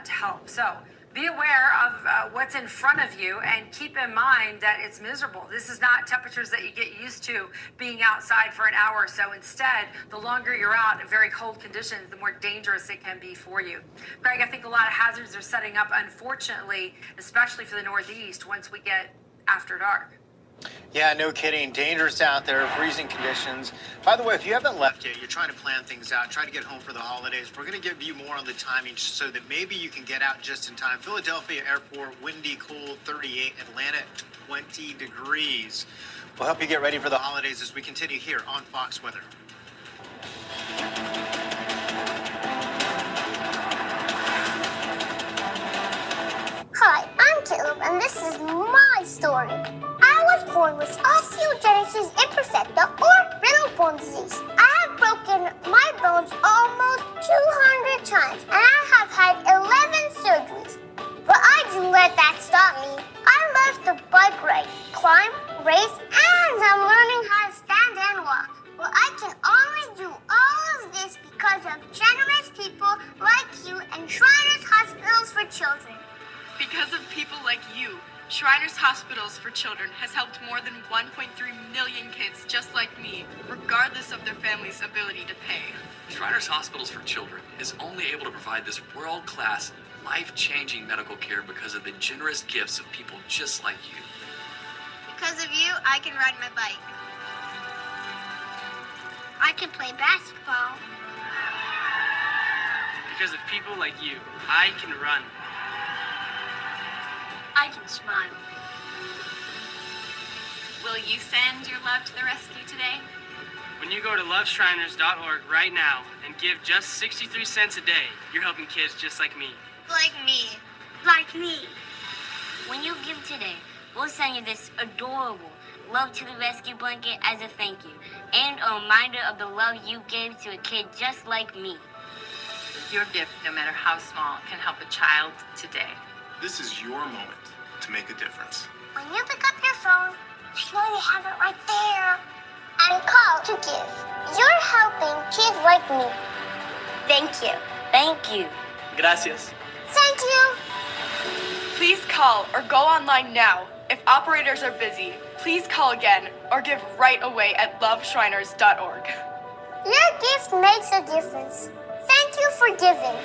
to help. So be aware of what's in front of you and keep in mind that it's miserable. This is not temperatures that you get used to being outside for an hour or so. Instead, the longer you're out in very cold conditions, the more dangerous it can be for you. Greg, I think a lot of hazards are setting up, unfortunately, especially for the Northeast once we get after dark. Yeah, no kidding. Dangerous out there, freezing conditions. By the way, if you haven't left yet, you're trying to plan things out, try to get home for the holidays. We're going to give you more on the timing so that maybe you can get out just in time. Philadelphia Airport, windy, cold, 38. Atlanta, 20 degrees. We'll help you get ready for the holidays as we continue here on Fox Weather. Hi, I'm Caleb, and this is my story. I was born with osteogenesis imperfecta, or brittle bone disease. I have broken my bones almost 200 times, and I have had 11 surgeries. But I didn't let that stop me. I love to bike ride, climb, race, and I'm learning how to stand and walk. Well, I can only do all of this because of generous people like you and Shriners Hospitals for Children. Because of people like you, Shriners Hospitals for Children has helped more than 1.3 million kids just like me, regardless of their family's ability to pay. Shriners Hospitals for Children is only able to provide this world-class, life-changing medical care because of the generous gifts of people just like you. Because of you, I can ride my bike. I can play basketball. Because of people like you, I can run. I can smile. We'll Will you send your love to the rescue today? When you go to loveshriners.org right now and give just 63 cents a day, you're helping kids just like me. Like me. Like me. When you give today, we'll send you this adorable Love to the Rescue blanket as a thank you, and a reminder of the love you gave to a kid just like me. Your gift, no matter how small, can help a child today. This is your moment to make a difference. When you pick up your phone, you know you have it right there. And call to give. You're helping kids like me. Thank you. Thank you. Gracias. Thank you. Please call or go online now. If operators are busy, please call again or give right away at loveshriners.org. Your gift makes a difference. Thank you for giving.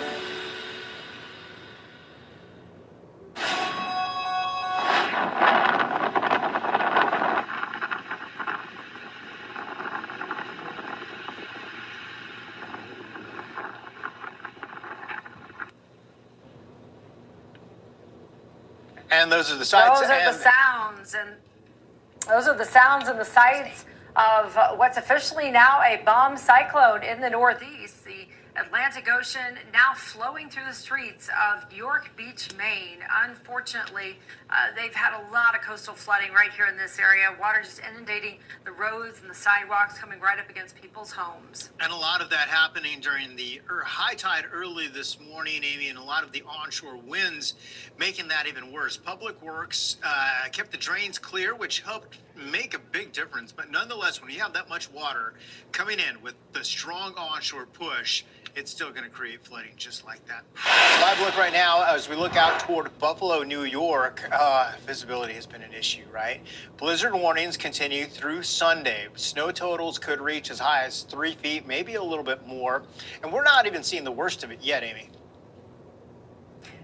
And those are the sights. Those are the sounds, and those are the sounds and the sights of what's officially now a bomb cyclone in the Northeast. The Atlantic Ocean now flowing through the streets of York Beach, Maine. Unfortunately, they've had a lot of coastal flooding right here in this area. Water just inundating the roads and the sidewalks, coming right up against people's homes. And a lot of that happening during the high tide early this morning, Amy, and a lot of the onshore winds making that even worse. Public Works kept the drains clear, which helped make a big difference. But nonetheless, when you have that much water coming in with the strong onshore push, it's still going to create flooding just like that. Live look right now as we look out toward Buffalo, New York. Visibility has been an issue, right? Blizzard warnings continue through Sunday. Snow totals could reach as high as 3 feet, maybe a little bit more. And we're not even seeing the worst of it yet, Amy.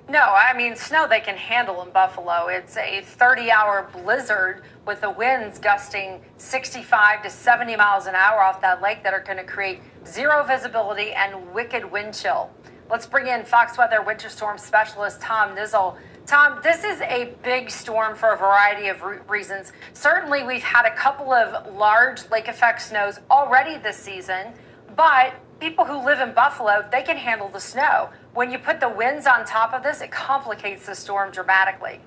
No, I mean, snow they can handle in Buffalo. It's a 30-hour blizzard with the winds gusting 65 to 70 miles an hour off that lake that are going to create zero visibility and wicked wind chill. Let's bring in Fox Weather winter storm specialist Tom Nizzle. Tom, this is a big storm for a variety of reasons. Certainly, we've had a couple of large lake effect snows already this season, but people who live in Buffalo, they can handle the snow. When you put the winds on top of this, it complicates the storm dramatically.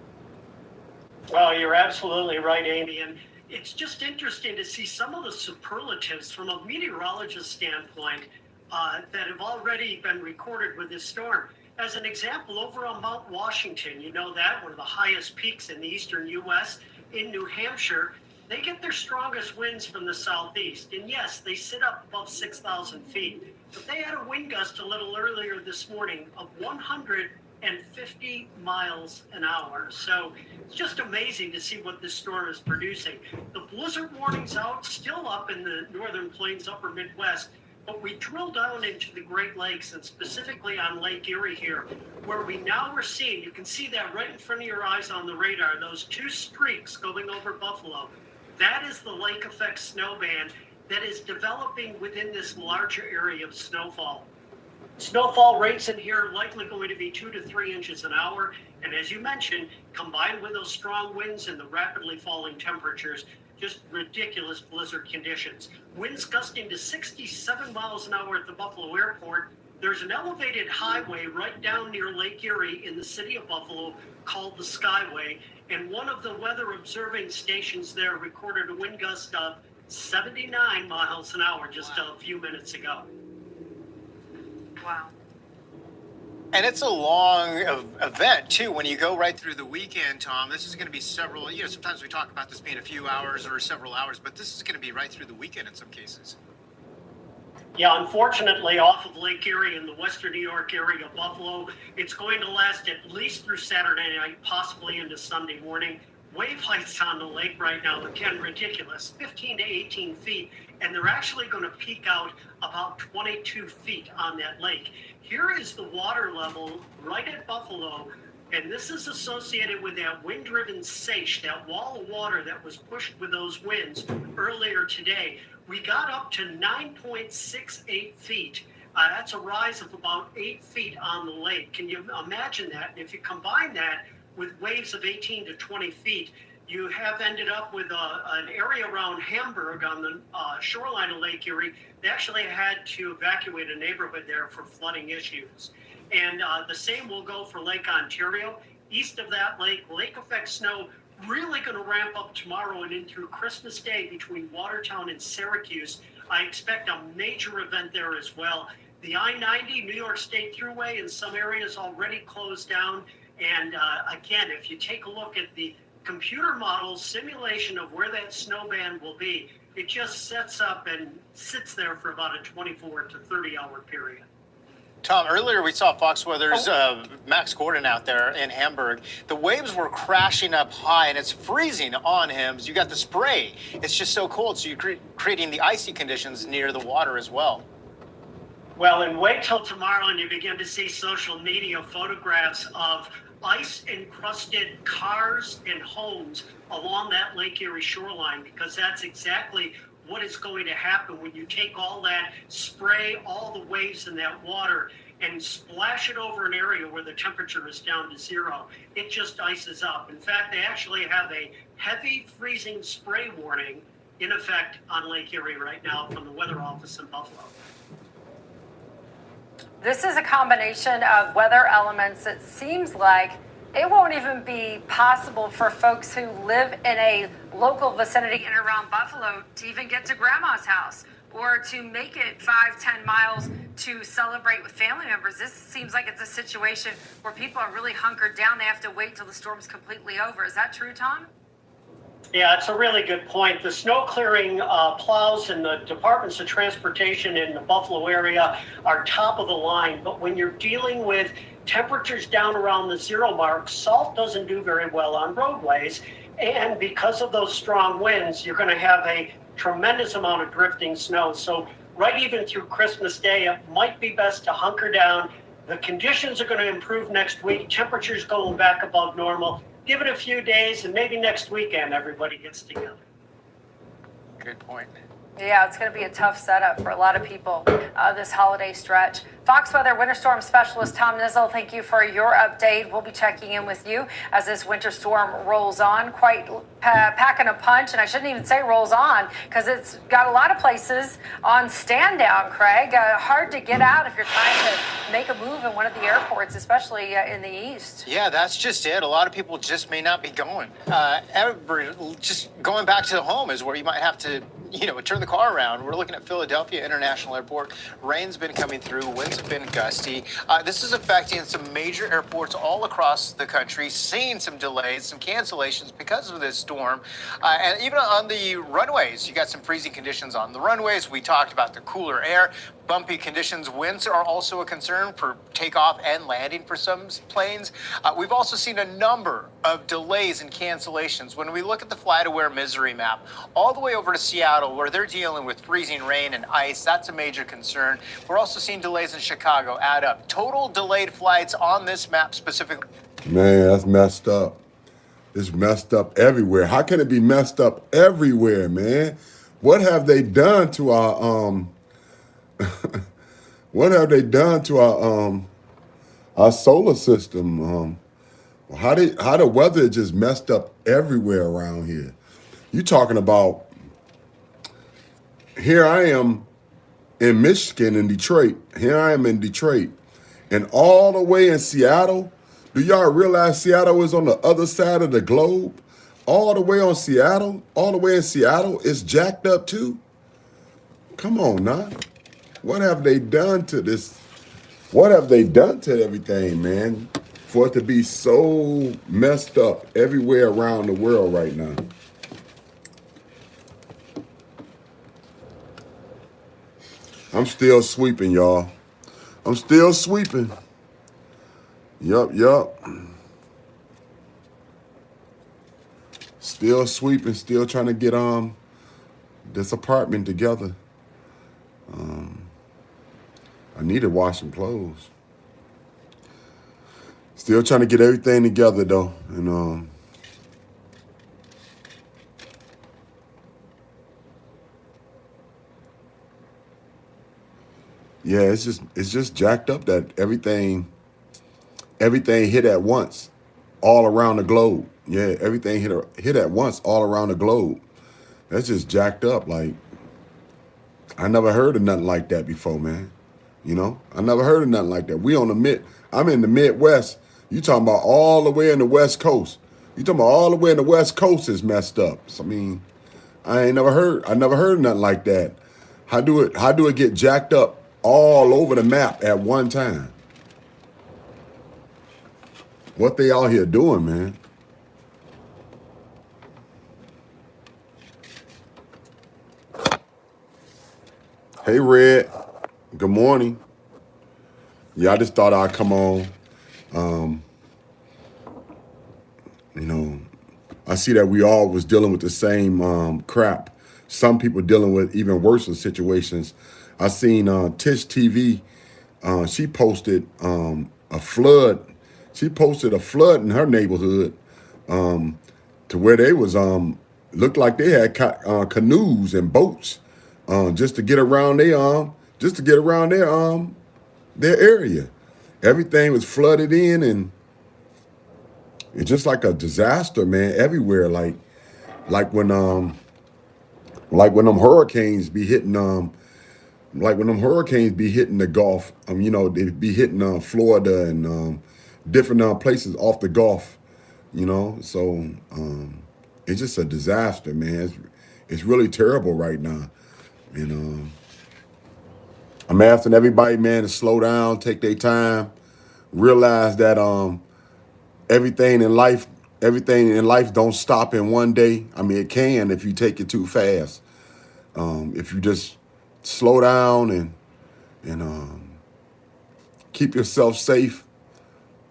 Well, you're absolutely right, Amy. And it's just interesting to see some of the superlatives from a meteorologist standpoint that have already been recorded with this storm. As an example, over on Mount Washington, you know that, one of the highest peaks in the eastern U.S., in New Hampshire, they get their strongest winds from the southeast. And yes, they sit up above 6,000 feet. But they had a wind gust a little earlier this morning of 150 miles an hour. So it's just amazing to see what this storm is producing. The blizzard warning's out, still up in the northern plains, upper Midwest. But we drill down into the Great Lakes and specifically on Lake Erie here, where we now are seeing, you can see that right in front of your eyes on the radar, those two streaks going over Buffalo. That is the lake effect snow band that is developing within this larger area of snowfall. Snowfall rates in here are likely going to be 2 to 3 inches an hour. And as you mentioned, combined with those strong winds and the rapidly falling temperatures, just ridiculous blizzard conditions. Winds gusting to 67 miles an hour at the Buffalo airport. There's an elevated highway right down near Lake Erie in the city of Buffalo called the Skyway. And one of the weather observing stations there recorded a wind gust of 79 miles an hour just a few minutes ago. Wow. And it's a long event, too, when you go right through the weekend, Tom. This is going to be several, sometimes we talk about this being a few hours or several hours, but this is going to be right through the weekend in some cases. Yeah, unfortunately, off of Lake Erie in the western New York area of Buffalo, it's going to last at least through Saturday night, possibly into Sunday morning. Wave heights on the lake right now, again, ridiculous, 15 to 18 feet, and they're actually going to peak out about 22 feet on that lake. Here is the water level right at Buffalo, and this is associated with that wind-driven seiche, that wall of water that was pushed with those winds earlier today. We got up to 9.68 feet. That's a rise of about 8 feet on the lake. Can you imagine that? And if you combine that with waves of 18 to 20 feet, you have ended up with an area around Hamburg on the shoreline of Lake Erie. They actually had to evacuate a neighborhood there for flooding issues. And the same will go for Lake Ontario. East of that lake effect snow really going to ramp up tomorrow and in through Christmas Day between Watertown and Syracuse. I expect a major event there as well. The I-90 New York State Thruway in some areas already closed down. And again, if you take a look at the computer model simulation of where that snow band will be, it just sets up and sits there for about a 24 to 30 hour period. Tom, earlier we saw Fox Weather's Max Gordon out there in Hamburg. The waves were crashing up high, and it's freezing on him. You got the spray. It's just so cold, so you're creating the icy conditions near the water as well. Well, and wait till tomorrow and you begin to see social media photographs of ice-encrusted cars and homes along that Lake Erie shoreline, because that's exactly what is going to happen when you take all that spray, all the waves in that water, and splash it over an area where the temperature is down to zero. It just ices up. In fact, they actually have a heavy freezing spray warning in effect on Lake Erie right now from the Weather Office in Buffalo. This is a combination of weather elements. It seems like it won't even be possible for folks who live in a local vicinity in and around Buffalo to even get to grandma's house or to make it 5-10 miles to celebrate with family members. This seems like it's a situation where people are really hunkered down. They have to wait till the storm's completely over. Is that true, Tom? Yeah, it's a really good point. The snow clearing plows and the departments of transportation in the Buffalo area are top of the line. But when you're dealing with temperatures down around the zero mark, salt doesn't do very well on roadways. And because of those strong winds, you're going to have a tremendous amount of drifting snow. So right even through Christmas Day, it might be best to hunker down. The conditions are going to improve next week. Temperatures going back above normal. Give it a few days, and maybe next weekend everybody gets together. Good point. Yeah, it's going to be a tough setup for a lot of people this holiday stretch. Fox Weather Winter Storm Specialist Tom Nizzle, thank you for your update. We'll be checking in with you as this winter storm rolls on, quite packing a punch. And I shouldn't even say rolls on because it's got a lot of places on stand down, Craig. Hard to get out if you're trying to make a move in one of the airports, especially in the east. Yeah, that's just it. A lot of people just may not be going. Just going back to the home is where you might have to, turn the car around. We're looking at Philadelphia International Airport. Rain's been coming through. Winds have been gusty. This is affecting some major airports all across the country, seeing some delays, some cancellations because of this storm. And even on the runways, you got some freezing conditions on the runways. We talked about the cooler air. Bumpy conditions. Winds are also a concern for takeoff and landing for some planes. We've also seen a number of delays and cancellations. When we look at the FlightAware misery map, all the way over to Seattle, where they're dealing with freezing rain and ice, that's a major concern. We're also seeing delays in Chicago add up. Total delayed flights on this map specifically. Man, that's messed up. It's messed up everywhere. How can it be messed up everywhere, man? What have they done to our what have they done to our solar system? How the weather just messed up everywhere around here. You talking about, here I am in Michigan, in Detroit. Here I am in Detroit. And all the way in Seattle, do y'all realize Seattle is on the other side of the globe? All the way in Seattle is jacked up too? Come on now. What have they done to this? What have they done to everything, man, for it to be so messed up everywhere around the world right now? I'm still sweeping, y'all. I'm still sweeping. Yup. Still sweeping, still trying to get this apartment together. I need to wash some clothes. Still trying to get everything together though. And yeah, it's just jacked up that everything hit at once all around the globe. Yeah, everything hit at once all around the globe. That's just jacked up. Like, I never heard of nothing like that before, man. You know, I never heard of nothing like that. I'm in the Midwest. You talking about all the way in the West Coast. You talking about all the way in the West Coast is messed up. So, I mean, I never heard of nothing like that. How do it get jacked up all over the map at one time? What they out here doing, man? Hey, Red. Good morning. Yeah, I just thought I'd come on. You know, I see that we all was dealing with the same crap. Some people dealing with even worse situations. I seen Tish TV. She posted a flood. She posted a flood in her neighborhood to where they was looked like they had canoes and boats just to get around their area. Everything was flooded in, and it's just like a disaster, man, everywhere. Like when them hurricanes be hitting the Gulf, you know, they be hitting Florida and different places off the Gulf, you know. So it's just a disaster, man. It's really terrible right now. And I'm asking everybody, man, to slow down, take their time, realize that everything in life don't stop in one day. I mean, it can if you take it too fast. If you just slow down and keep yourself safe.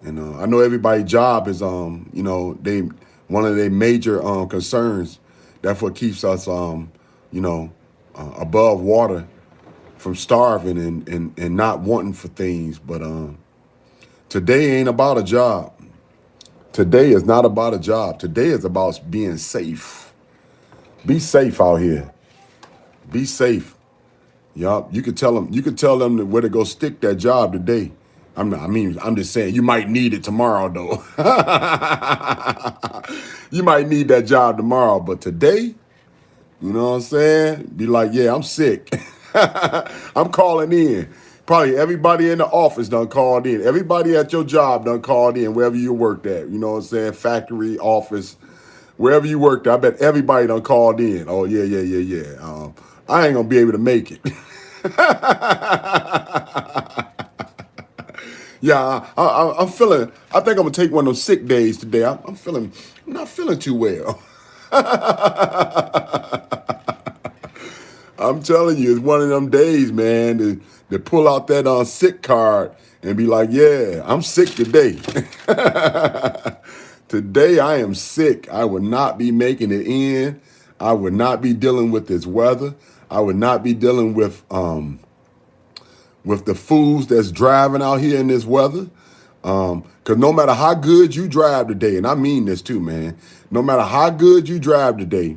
And I know everybody's job is you know, one of their major concerns. That's what keeps us you know, above water from starving and not wanting for things. But today ain't about a job. Today is not about a job. Today is about being safe. Be safe out here. Be safe. Yup. You could tell them where to go stick that job today. I'm just saying you might need it tomorrow though. You might need that job tomorrow, but today, you know what I'm saying? Be like, yeah, I'm sick. I'm calling in. Probably everybody in the office done called in. Everybody at your job done called in, wherever you worked at. You know what I'm saying? Factory, office, wherever you worked at. I bet everybody done called in. Oh, yeah. I ain't gonna be able to make it. Yeah, I'm feeling, I think I'm gonna take one of those sick days today. I'm not feeling too well. I'm telling you, it's one of them days, man, to pull out that sick card and be like, yeah, I'm sick today. Today I am sick. I would not be making it in. I would not be dealing with this weather. I would not be dealing with the fools that's driving out here in this weather. Because no matter how good you drive today, and I mean this too, man, no matter how good you drive today,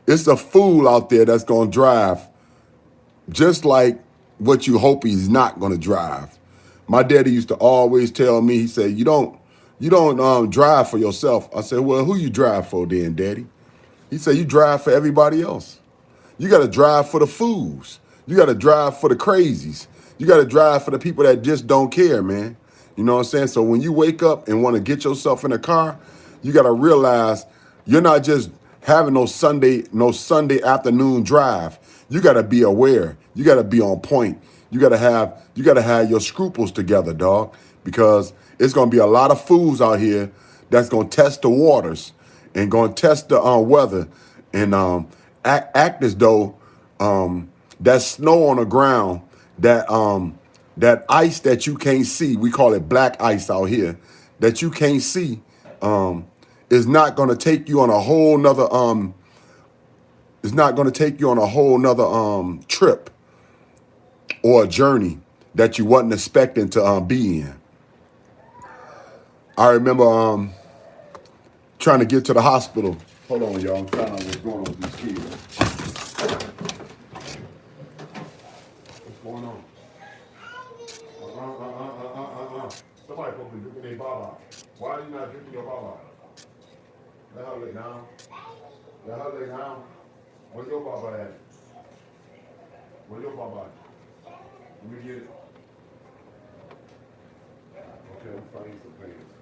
it's a fool out there that's going to drive just like what you hope he's not going to drive. My daddy used to always tell me, he said, you don't drive for yourself. I said, well, who you drive for then, Daddy? He said, you drive for everybody else. You got to drive for the fools. You got to drive for the crazies. You got to drive for the people that just don't care, man. You know what I'm saying? So when you wake up and want to get yourself in a car, you got to realize you're not just having no Sunday afternoon drive. You got to be aware. You got to be on point. You got to have your scruples together, dog, because it's going to be a lot of fools out here that's going to test the waters and going to test the weather and act as though that snow on the ground, that ice that you can't see, we call it black ice out here, that you can't see, is not going to take you on a whole nother trip or a journey that you wasn't expecting to be in. I remember trying to get to the hospital. Hold on, y'all. I'm finding out what's going on with these kids. What's going on? Somebody supposed to be drinking their baba. Why are you not drinking your baba? Let her lay down. Let her lay down. Where's your papa at? Where's your papa at? Let me get it. Okay, I'm finding some pants.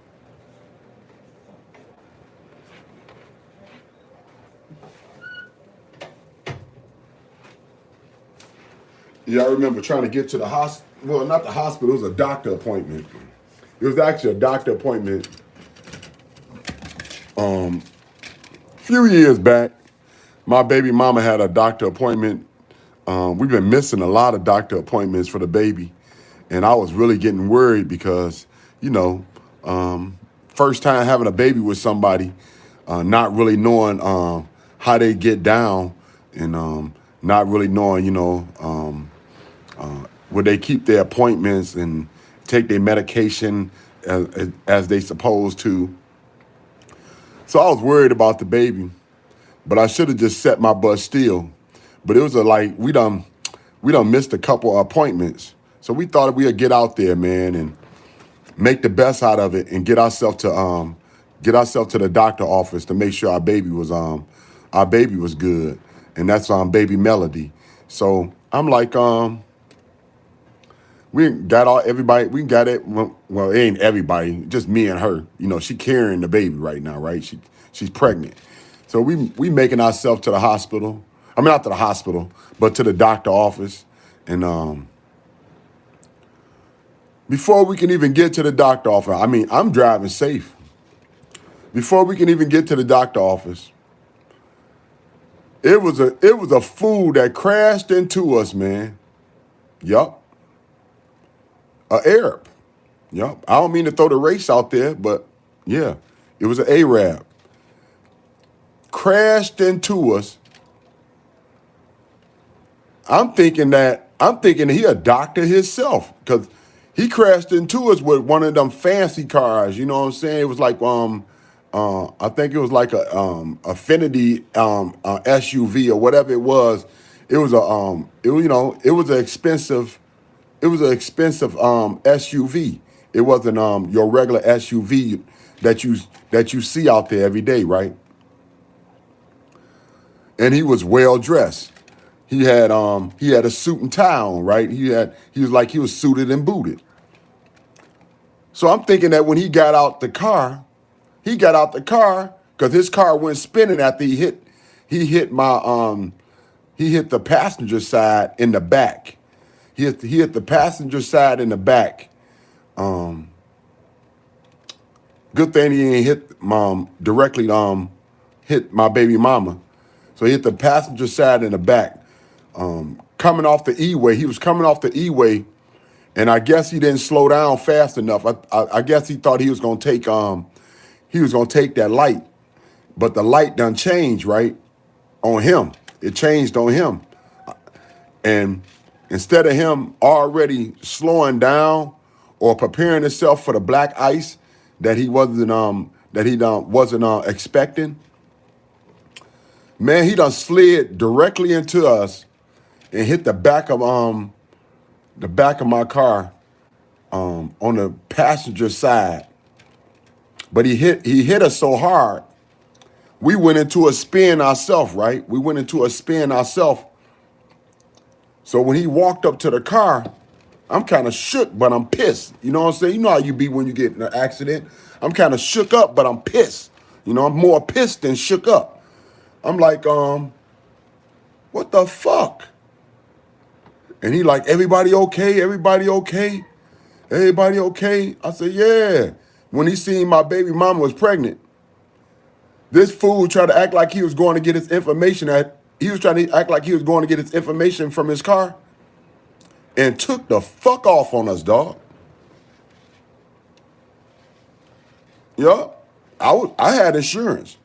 Yeah, I remember trying to get to the hospital. Well, not the hospital. It was a doctor appointment. It was actually a doctor appointment. A few years back, my baby mama had a doctor appointment. We've been missing a lot of doctor appointments for the baby, and I was really getting worried because, you know, first time having a baby with somebody, not really knowing how they get down, and not really knowing, you know, would they keep their appointments and take their medication as they supposed to. So I was worried about the baby, but I should have just set my butt still. But it was we done missed a couple of appointments. So we thought we'd get out there, man, and make the best out of it and get ourselves to the doctor office to make sure our baby was good. And that's baby Melody. So I'm like, we got everybody, we got it. Well, it ain't everybody, just me and her. You know, she carrying the baby right now, right? She's pregnant. So we making ourselves to the hospital. I mean, not to the hospital, but to the doctor office. And before we can even get to the doctor office, I mean, I'm driving safe. Before we can even get to the doctor office, it was a fool that crashed into us, man. Yup. A Arab. Yup. I don't mean to throw the race out there, but yeah, it was an Arab. Crashed into us. I'm thinking he a doctor himself, because he crashed into us with one of them fancy cars. You know what I'm saying? It was like I think it was like a Affinity SUV or whatever it was. It was it was an expensive SUV. It wasn't your regular SUV that you see out there every day, right? And he was well dressed. He had a suit and tie on, right? He was suited and booted. So I'm thinking that when he got out the car because his car went spinning after he hit the passenger side in the back. He hit the passenger side in the back. Good thing he ain't hit directly hit my baby mama. So he hit the passenger side in the back. Coming off the E-way. He was coming off the E-way, and I guess he didn't slow down fast enough. I guess he thought he was gonna take that light, but the light done changed, right? On him. It changed on him. And instead of him already slowing down or preparing himself for the black ice that he wasn't expecting, man, he done slid directly into us and hit the back of my car on the passenger side. But he hit us so hard, we went into a spin ourselves, right? We went into a spin ourselves. So when he walked up to the car, I'm kind of shook, but I'm pissed. You know what I'm saying? You know how you be when you get in an accident. I'm kind of shook up, but I'm pissed. You know, I'm more pissed than shook up. I'm like, what the fuck? And he like, everybody okay? Everybody okay? Everybody okay? I said, yeah. When he seen my baby mama was pregnant, this fool tried to act like he was going to get his information from his car and took the fuck off on us, dog. Yeah. I had insurance.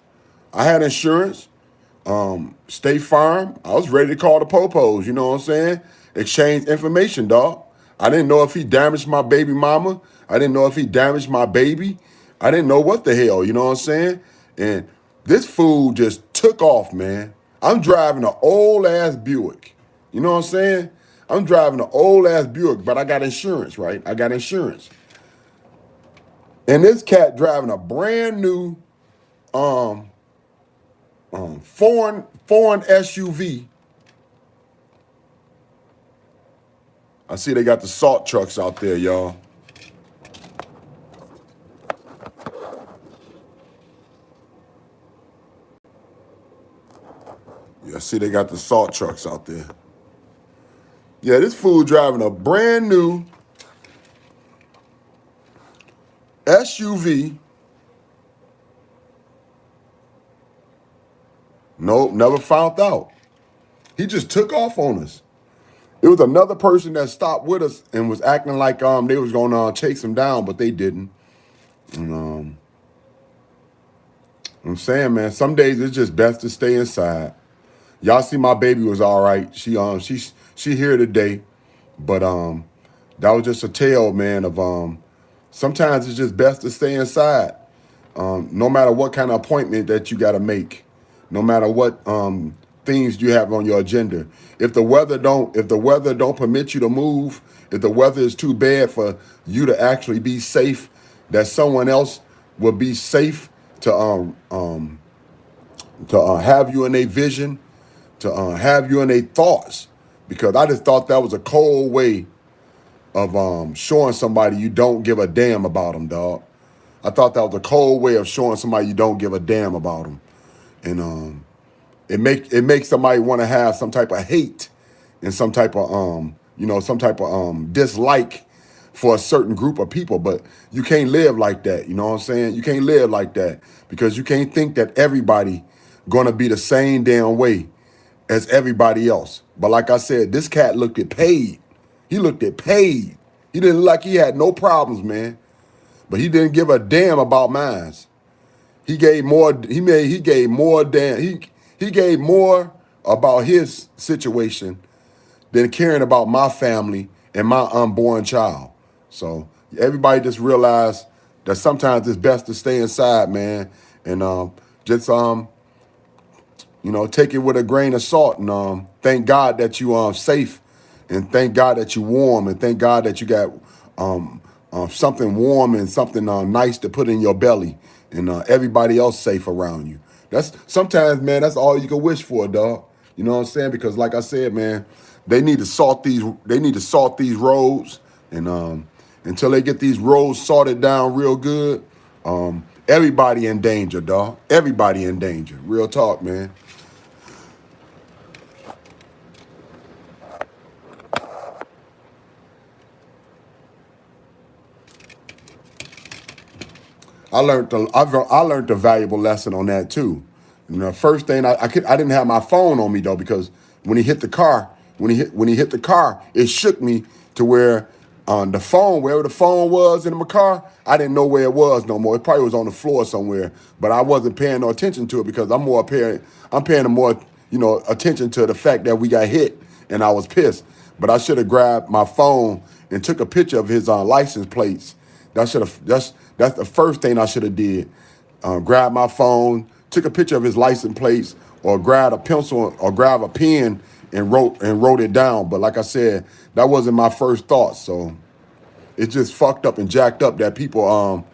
State Farm. I was ready to call the popos, you know what I'm saying? Exchange information, dog. I didn't know if he damaged my baby mama. I didn't know if he damaged my baby. I didn't know what the hell, you know what I'm saying? And this fool just took off, man. I'm driving an old ass Buick. You know what I'm saying? I'm driving an old ass Buick, but I got insurance, right? I got insurance. And this cat driving a brand new foreign SUV. I see they got the salt trucks out there, y'all. Yeah, I see they got the salt trucks out there. Yeah, this fool driving a brand new SUV. Nope, never found out. He just took off on us. It was another person that stopped with us and was acting like they was gonna chase him down, but they didn't. And I'm saying, man, some days it's just best to stay inside. Y'all see my baby was all right. She here today, but that was just a tale, man, of sometimes it's just best to stay inside. No matter what kind of appointment that you got to make, no matter what things you have on your agenda. If the weather don't permit you to move, if the weather is too bad for you to actually be safe, that someone else will be safe to have you in a vision, to have you in a thoughts. Because I just thought that was a cold way of showing somebody you don't give a damn about them, dog. I thought that was a cold way of showing somebody you don't give a damn about them. And it makes somebody want to have some type of hate and some type of dislike for a certain group of people. But you can't live like that, you know what I'm saying? You can't live like that because you can't think that everybody gonna be the same damn way as everybody else. But like I said, this cat looked at paid. He looked at paid. He didn't look like he had no problems, man. But he didn't give a damn about mine. He gave more. He gave more about his situation than caring about my family and my unborn child. So everybody just realize that sometimes it's best to stay inside, man, and just take it with a grain of salt, and thank God that you safe, and thank God that you warm, and thank God that you got something warm and something nice to put in your belly, and everybody else safe around you. That's sometimes, man, that's all you can wish for, dog. You know what I'm saying? Because like I said, man, they need to salt these roads, and until they get these roads salted down real good, everybody in danger, dog. Everybody in danger. Real talk, man. I learned a valuable lesson on that too. First thing I didn't have my phone on me though, because when he hit the car, it shook me to where the phone, wherever the phone was in my car, I didn't know where it was no more. It probably was on the floor somewhere, but I wasn't paying no attention to it because I'm paying more attention to the fact that we got hit and I was pissed. But I should have grabbed my phone and took a picture of his license plates. That's the first thing I should have did. Grab my phone, took a picture of his license plates, or grab a pencil or grab a pen and wrote it down. But like I said, that wasn't my first thought. So it's just fucked up and jacked up that people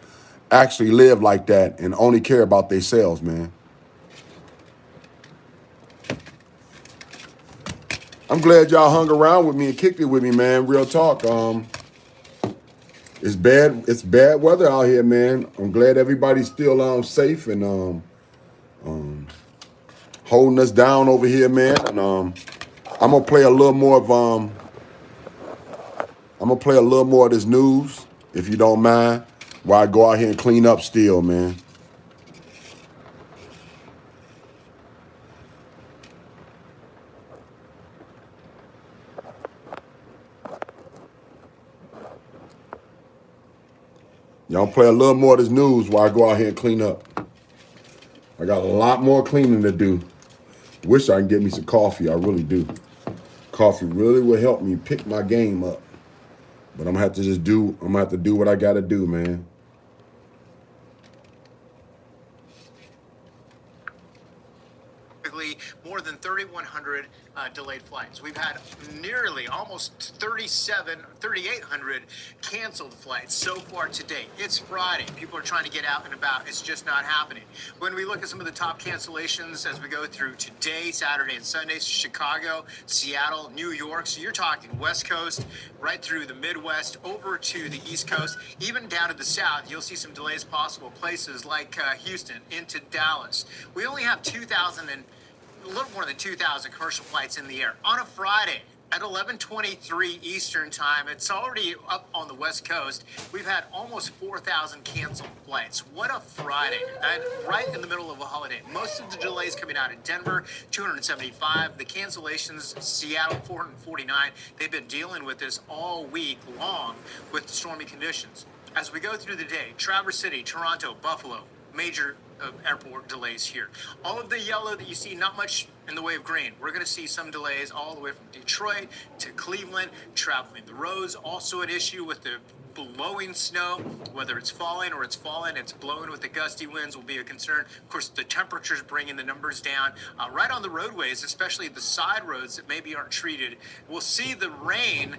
actually live like that and only care about themselves, man. I'm glad y'all hung around with me and kicked it with me, man. Real talk. It's bad weather out here, man. I'm glad everybody's still safe and holding us down over here, man. And I'm gonna play a little more of this news, if you don't mind, while I go out here and clean up still, man. Y'all play a little more of this news while I go out here and clean up. I got a lot more cleaning to do. Wish I can get me some coffee. I really do. Coffee really will help me pick my game up. But I'm gonna have to do what I gotta do, man. More than 3,100 delayed flights. We've had nearly almost 3,800 canceled flights so far to date. It's Friday. People are trying to get out and about. It's just not happening. When we look at some of the top cancellations as we go through today, Saturday and Sunday, Chicago, Seattle, New York. So you're talking West Coast, right through the Midwest, over to the East Coast, even down to the South. You'll see some delays possible. Places like Houston into Dallas. We only have 2,000 and a little more than 2,000 commercial flights in the air on a Friday at 11:23 Eastern time. It's already up on the West Coast. We've had almost 4,000 canceled flights. What a Friday, and right in the middle of a holiday. Most of the delays coming out in Denver, 275. The cancellations, Seattle, 449. They've been dealing with this all week long with stormy conditions. As we go through the day, Traverse City, Toronto, Buffalo, major airport delays here. All of the yellow that you see, not much in the way of green. We're going to see some delays all the way from Detroit to Cleveland, traveling the roads. Also an issue with the blowing snow, whether it's falling or it's fallen, it's blowing with the gusty winds will be a concern. Of course, the temperatures bringing the numbers down right on the roadways, especially the side roads that maybe aren't treated. We'll see the rain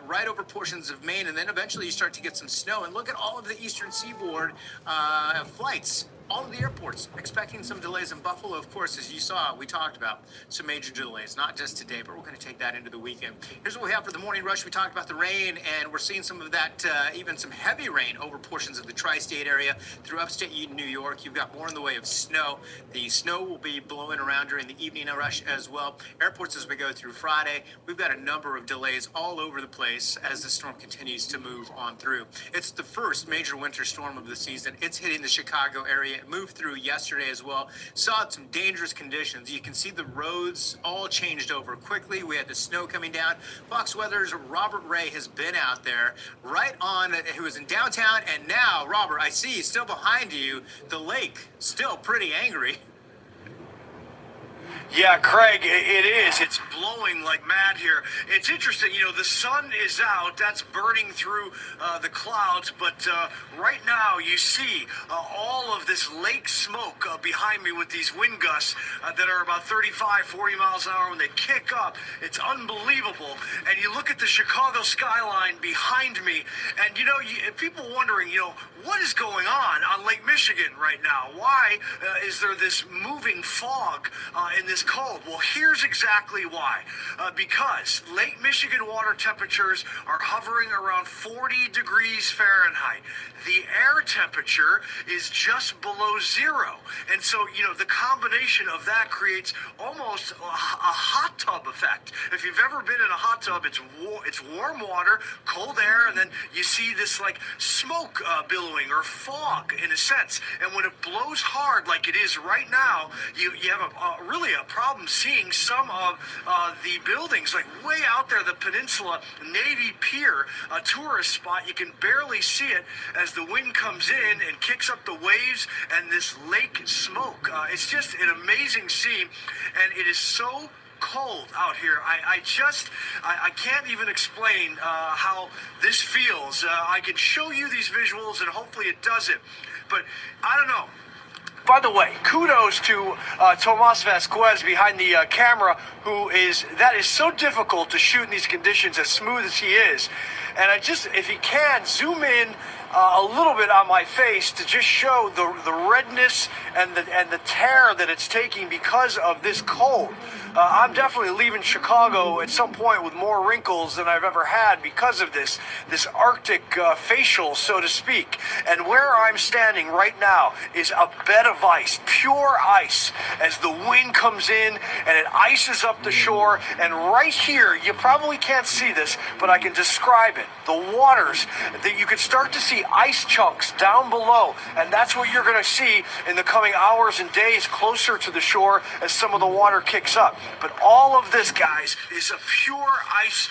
right over portions of Maine, and then eventually you start to get some snow. And look at all of the eastern seaboard flights. All of the airports expecting some delays in Buffalo, of course, as you saw, we talked about some major delays, not just today, but we're going to take that into the weekend. Here's what we have for the morning rush. We talked about the rain, and we're seeing some of that, even some heavy rain over portions of the tri-state area through upstate New York. You've got more in the way of snow. The snow will be blowing around during the evening rush as well. Airports as we go through Friday, we've got a number of delays all over the place as the storm continues to move on through. It's the first major winter storm of the season. It's hitting the Chicago area. It moved through yesterday as well. Saw some dangerous conditions. You can see the roads all changed over quickly. We had the snow coming down. Fox Weather's Robert Ray has been out there right on, who was in downtown, and now, Robert, I see still behind you, the lake still pretty angry. Yeah, Craig, it is. It's blowing like mad here. It's interesting, the sun is out. That's burning through the clouds. But right now you see all of this lake smoke behind me with these wind gusts that are about 35, 40 miles an hour when they kick up. It's unbelievable. And you look at the Chicago skyline behind me, and, people wondering, what is going on Lake Michigan right now? Why is there this moving fog in this cold? Well, here's exactly why. Because Lake Michigan water temperatures are hovering around 40 degrees Fahrenheit. The air temperature is just below zero. And so, the combination of that creates almost a hot tub effect. If you've ever been in a hot tub, it's warm water, cold air, and then you see this like smoke billowing or fog in a sense. And when it blows hard like it is right now, you have really a problem seeing some of the buildings like way out there, the peninsula, Navy Pier, a tourist spot. You can barely see it as the wind comes in and kicks up the waves and this lake smoke. It's just an amazing scene, and it is so cold out here. I can't even explain how this feels. I can show you these visuals and hopefully it does it, but I don't know. By the way, kudos to Tomas Vasquez behind the camera, that is so difficult to shoot in these conditions as smooth as he is. And if he can, zoom in a little bit on my face to just show the redness and the tear that it's taking because of this cold. I'm definitely leaving Chicago at some point with more wrinkles than I've ever had because of this Arctic facial, so to speak. And where I'm standing right now is a bed of ice, pure ice, as the wind comes in and it ices up the shore. And right here, you probably can't see this, but I can describe it. The waters, that you can start to see ice chunks down below, and that's what you're going to see in the coming hours and days closer to the shore as some of the water kicks up. But all of this, guys, is a pure ice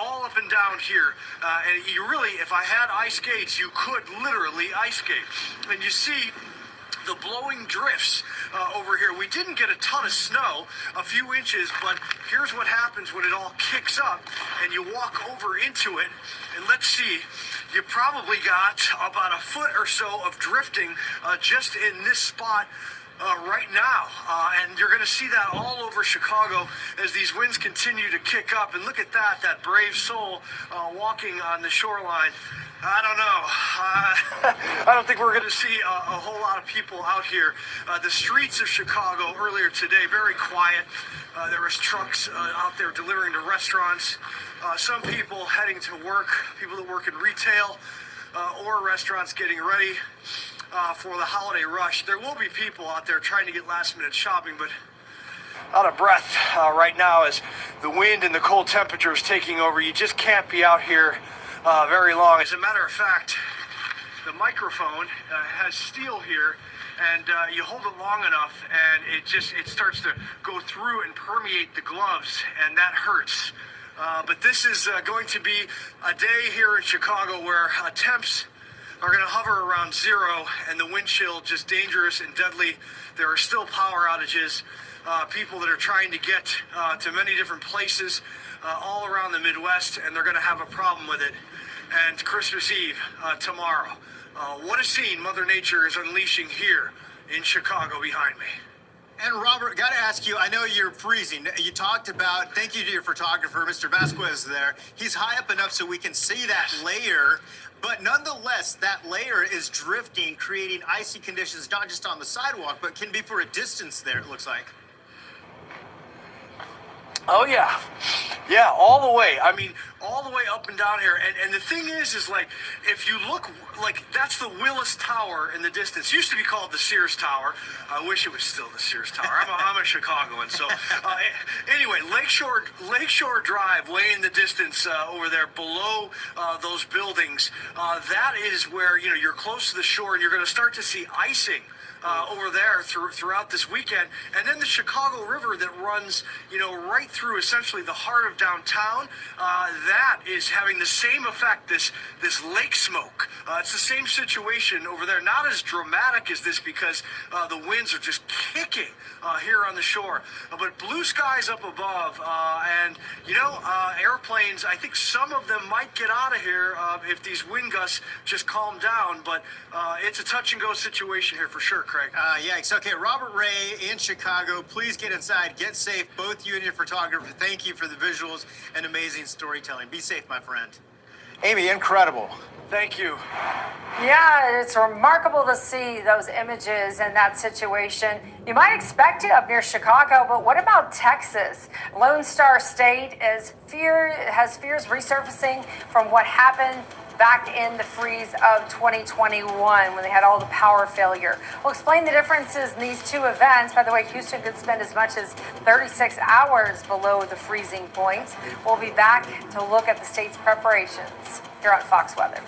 all up and down here. And you really, if I had ice skates, you could literally ice skate. And you see the blowing drifts over here. We didn't get a ton of snow, a few inches, but here's what happens when it all kicks up and you walk over into it. And let's see, you probably got about a foot or so of drifting just in this spot right now. And you're going to see that all over Chicago as these winds continue to kick up. And look at that brave soul walking on the shoreline. I don't know. I don't think we're going to see a whole lot of people out here. The streets of Chicago earlier today, very quiet. There was trucks out there delivering to restaurants. Some people heading to work, people that work in retail or restaurants getting ready for the holiday rush. There will be people out there trying to get last-minute shopping, but out of breath right now as the wind and the cold temperatures taking over. You just can't be out here very long. As a matter of fact, the microphone has steel here, and you hold it long enough and it starts to go through and permeate the gloves, and that hurts. But this is going to be a day here in Chicago where temps are going to hover around zero, and the wind chill just dangerous and deadly. There are still power outages. People that are trying to get to many different places all around the Midwest, and they're going to have a problem with it. And Christmas Eve tomorrow. What a scene Mother Nature is unleashing here in Chicago behind me. And Robert, got to ask you, I know you're freezing. You talked about, thank you to your photographer, Mr. Vasquez there. He's high up enough so we can see that layer, but nonetheless, that layer is drifting, creating icy conditions, not just on the sidewalk, but can be for a distance there, it looks like. Oh, yeah. Yeah, all the way. I mean, all the way up and down here. And the thing is like, if you look, like, that's the Willis Tower in the distance. It used to be called the Sears Tower. I wish it was still the Sears Tower. I'm a Chicagoan. So, anyway, Lakeshore Drive, way in the distance over there below those buildings, that is where, you're close to the shore, and you're going to start to see icing over there throughout this weekend. And then the Chicago River that runs, right through essentially the heart of downtown, that is having the same effect, this lake smoke. It's the same situation over there. Not as dramatic as this because the winds are just kicking here on the shore. But blue skies up above, and, airplanes, I think some of them might get out of here if these wind gusts just calm down. But it's a touch-and-go situation here for sure, Craig. Yikes. Okay, Robert Ray in Chicago, please get inside, get safe. Both you and your photographer, thank you for the visuals and amazing storytelling. Be safe, my friend. Amy, incredible. Thank you. Yeah, it's remarkable to see those images and that situation. You might expect it up near Chicago, but what about Texas? Lone Star State has fears resurfacing from what happened back in the freeze of 2021 when they had all the power failure. We'll explain the differences in these two events. By the way, Houston could spend as much as 36 hours below the freezing point. We'll be back to look at the state's preparations here on Fox Weather.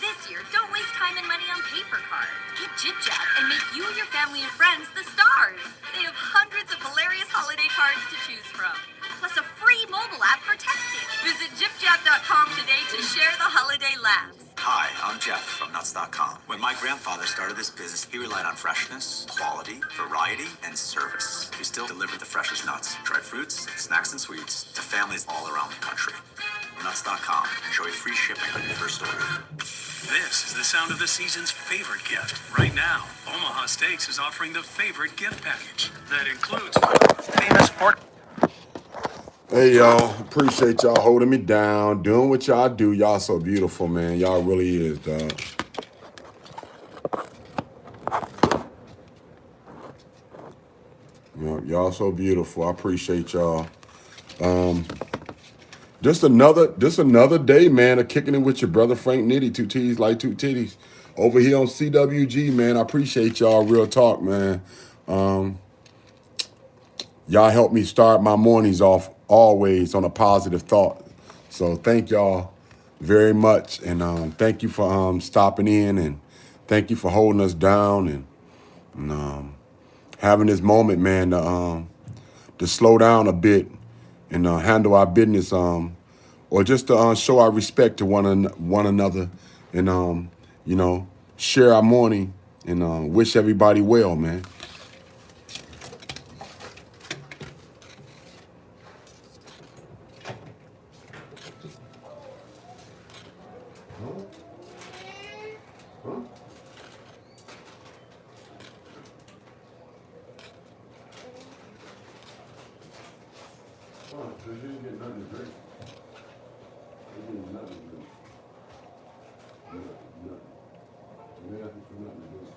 This year, don't waste time and money on paper cards. Get JipJap and make you, your family, and friends the stars. They have hundreds of hilarious holiday cards to choose from, plus a free mobile app for texting. Visit JipJap.com today to share the holiday laughs. Hi, I'm Jeff from Nuts.com. When my grandfather started this business, he relied on freshness, quality, variety, and service. We still deliver the freshest nuts, dried fruits, snacks, and sweets to families all around the country. Nuts.com. Enjoy free shipping on your first order. This is the sound of the season's favorite gift. Right now, Omaha Steaks is offering the favorite gift package that includes famous pork. Hey, y'all. Appreciate y'all holding me down, doing what y'all do. Y'all so beautiful, man. Y'all really is, dog. Y'all so beautiful. I appreciate y'all. Just another day, man, of kicking it with your brother Frank Nitty, two T's like two titties, over here on CWG, man. I appreciate y'all. Real talk, man. Y'all help me start my mornings off always on a positive thought. So thank y'all very much, and thank you for stopping in, and thank you for holding us down, and having this moment, man, to slow down a bit and handle our business, or just to show our respect to one another, and share our morning, and wish everybody well, man. Oh, so you didn't get nothing to drink. You didn't get nothing to drink. Nothing. You ain't asking for nothing to drink.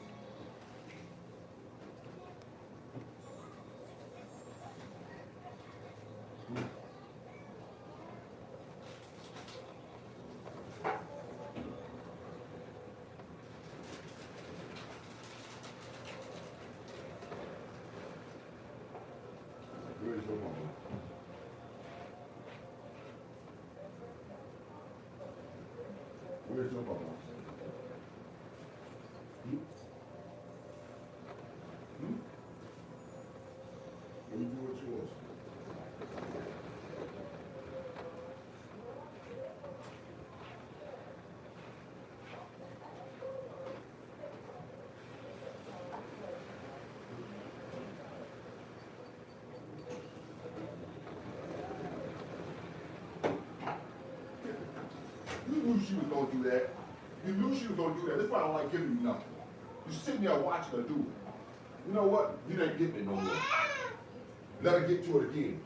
Where's your mama? Where's your mama? Let me do what you want. You knew she was gonna do that. You knew she was gonna do that. That's why I don't like giving you nothing. You sitting there watching her do it. You know what? You ain't getting it no more. Let her get to it again.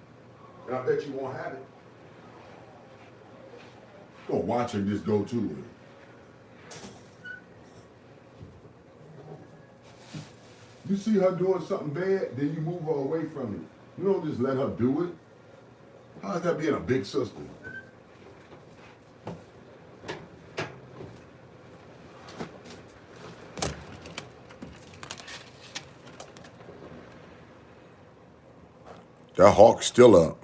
And I bet you won't have it. Go watch her just go to it. You see her doing something bad, then you move her away from it. You don't just let her do it. How's that being a big sister? That hawk's still up.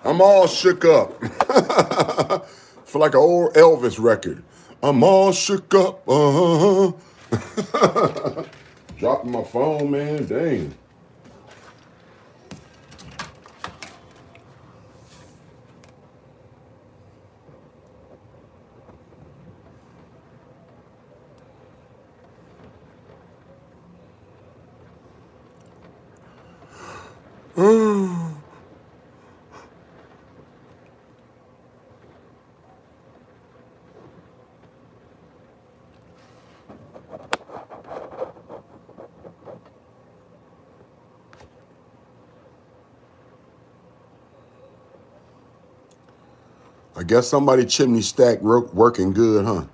I'm all shook up. Feel like an old Elvis record. I'm all shook up. Dropping my phone, man. Dang. I guess somebody chimney stack working good, huh?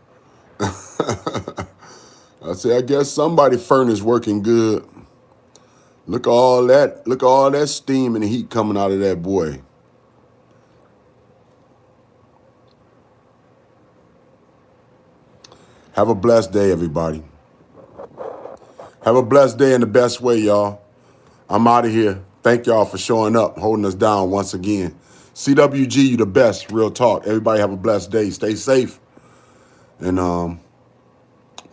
I say, I guess somebody furnace working good. Look at all that. Look at all that steam and heat coming out of that boy. Have a blessed day, everybody. Have a blessed day in the best way, y'all. I'm out of here. Thank y'all for showing up, holding us down once again. CWG, you the best. Real talk. Everybody have a blessed day. Stay safe. And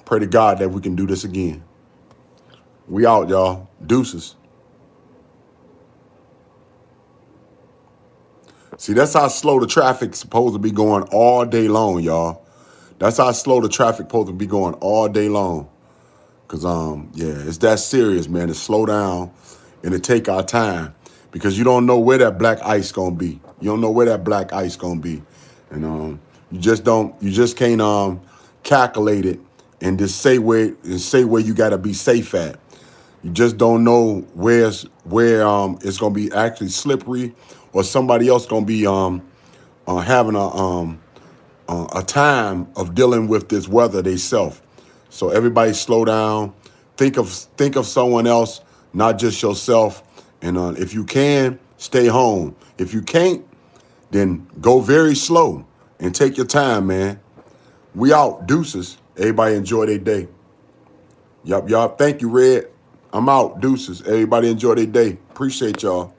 pray to God that we can do this again. We out, y'all. Deuces. See, that's how slow the traffic's supposed to be going all day long, y'all. That's how slow the traffic supposed to be going all day long. Because, yeah, it's that serious, man. To slow down and to take our time. Because you don't know where that black ice going to be. You don't know where that black ice going to be. And you just can't calculate it and just say where you got to be safe at. You just don't know where it's going to be actually slippery or somebody else going to be having a time of dealing with this weather themselves. So everybody slow down. Think of someone else, not just yourself. And if you can, stay home. If you can't, then go very slow and take your time, man. We out. Deuces. Everybody enjoy their day. Yup. Thank you, Red. I'm out. Deuces. Everybody enjoy their day. Appreciate y'all.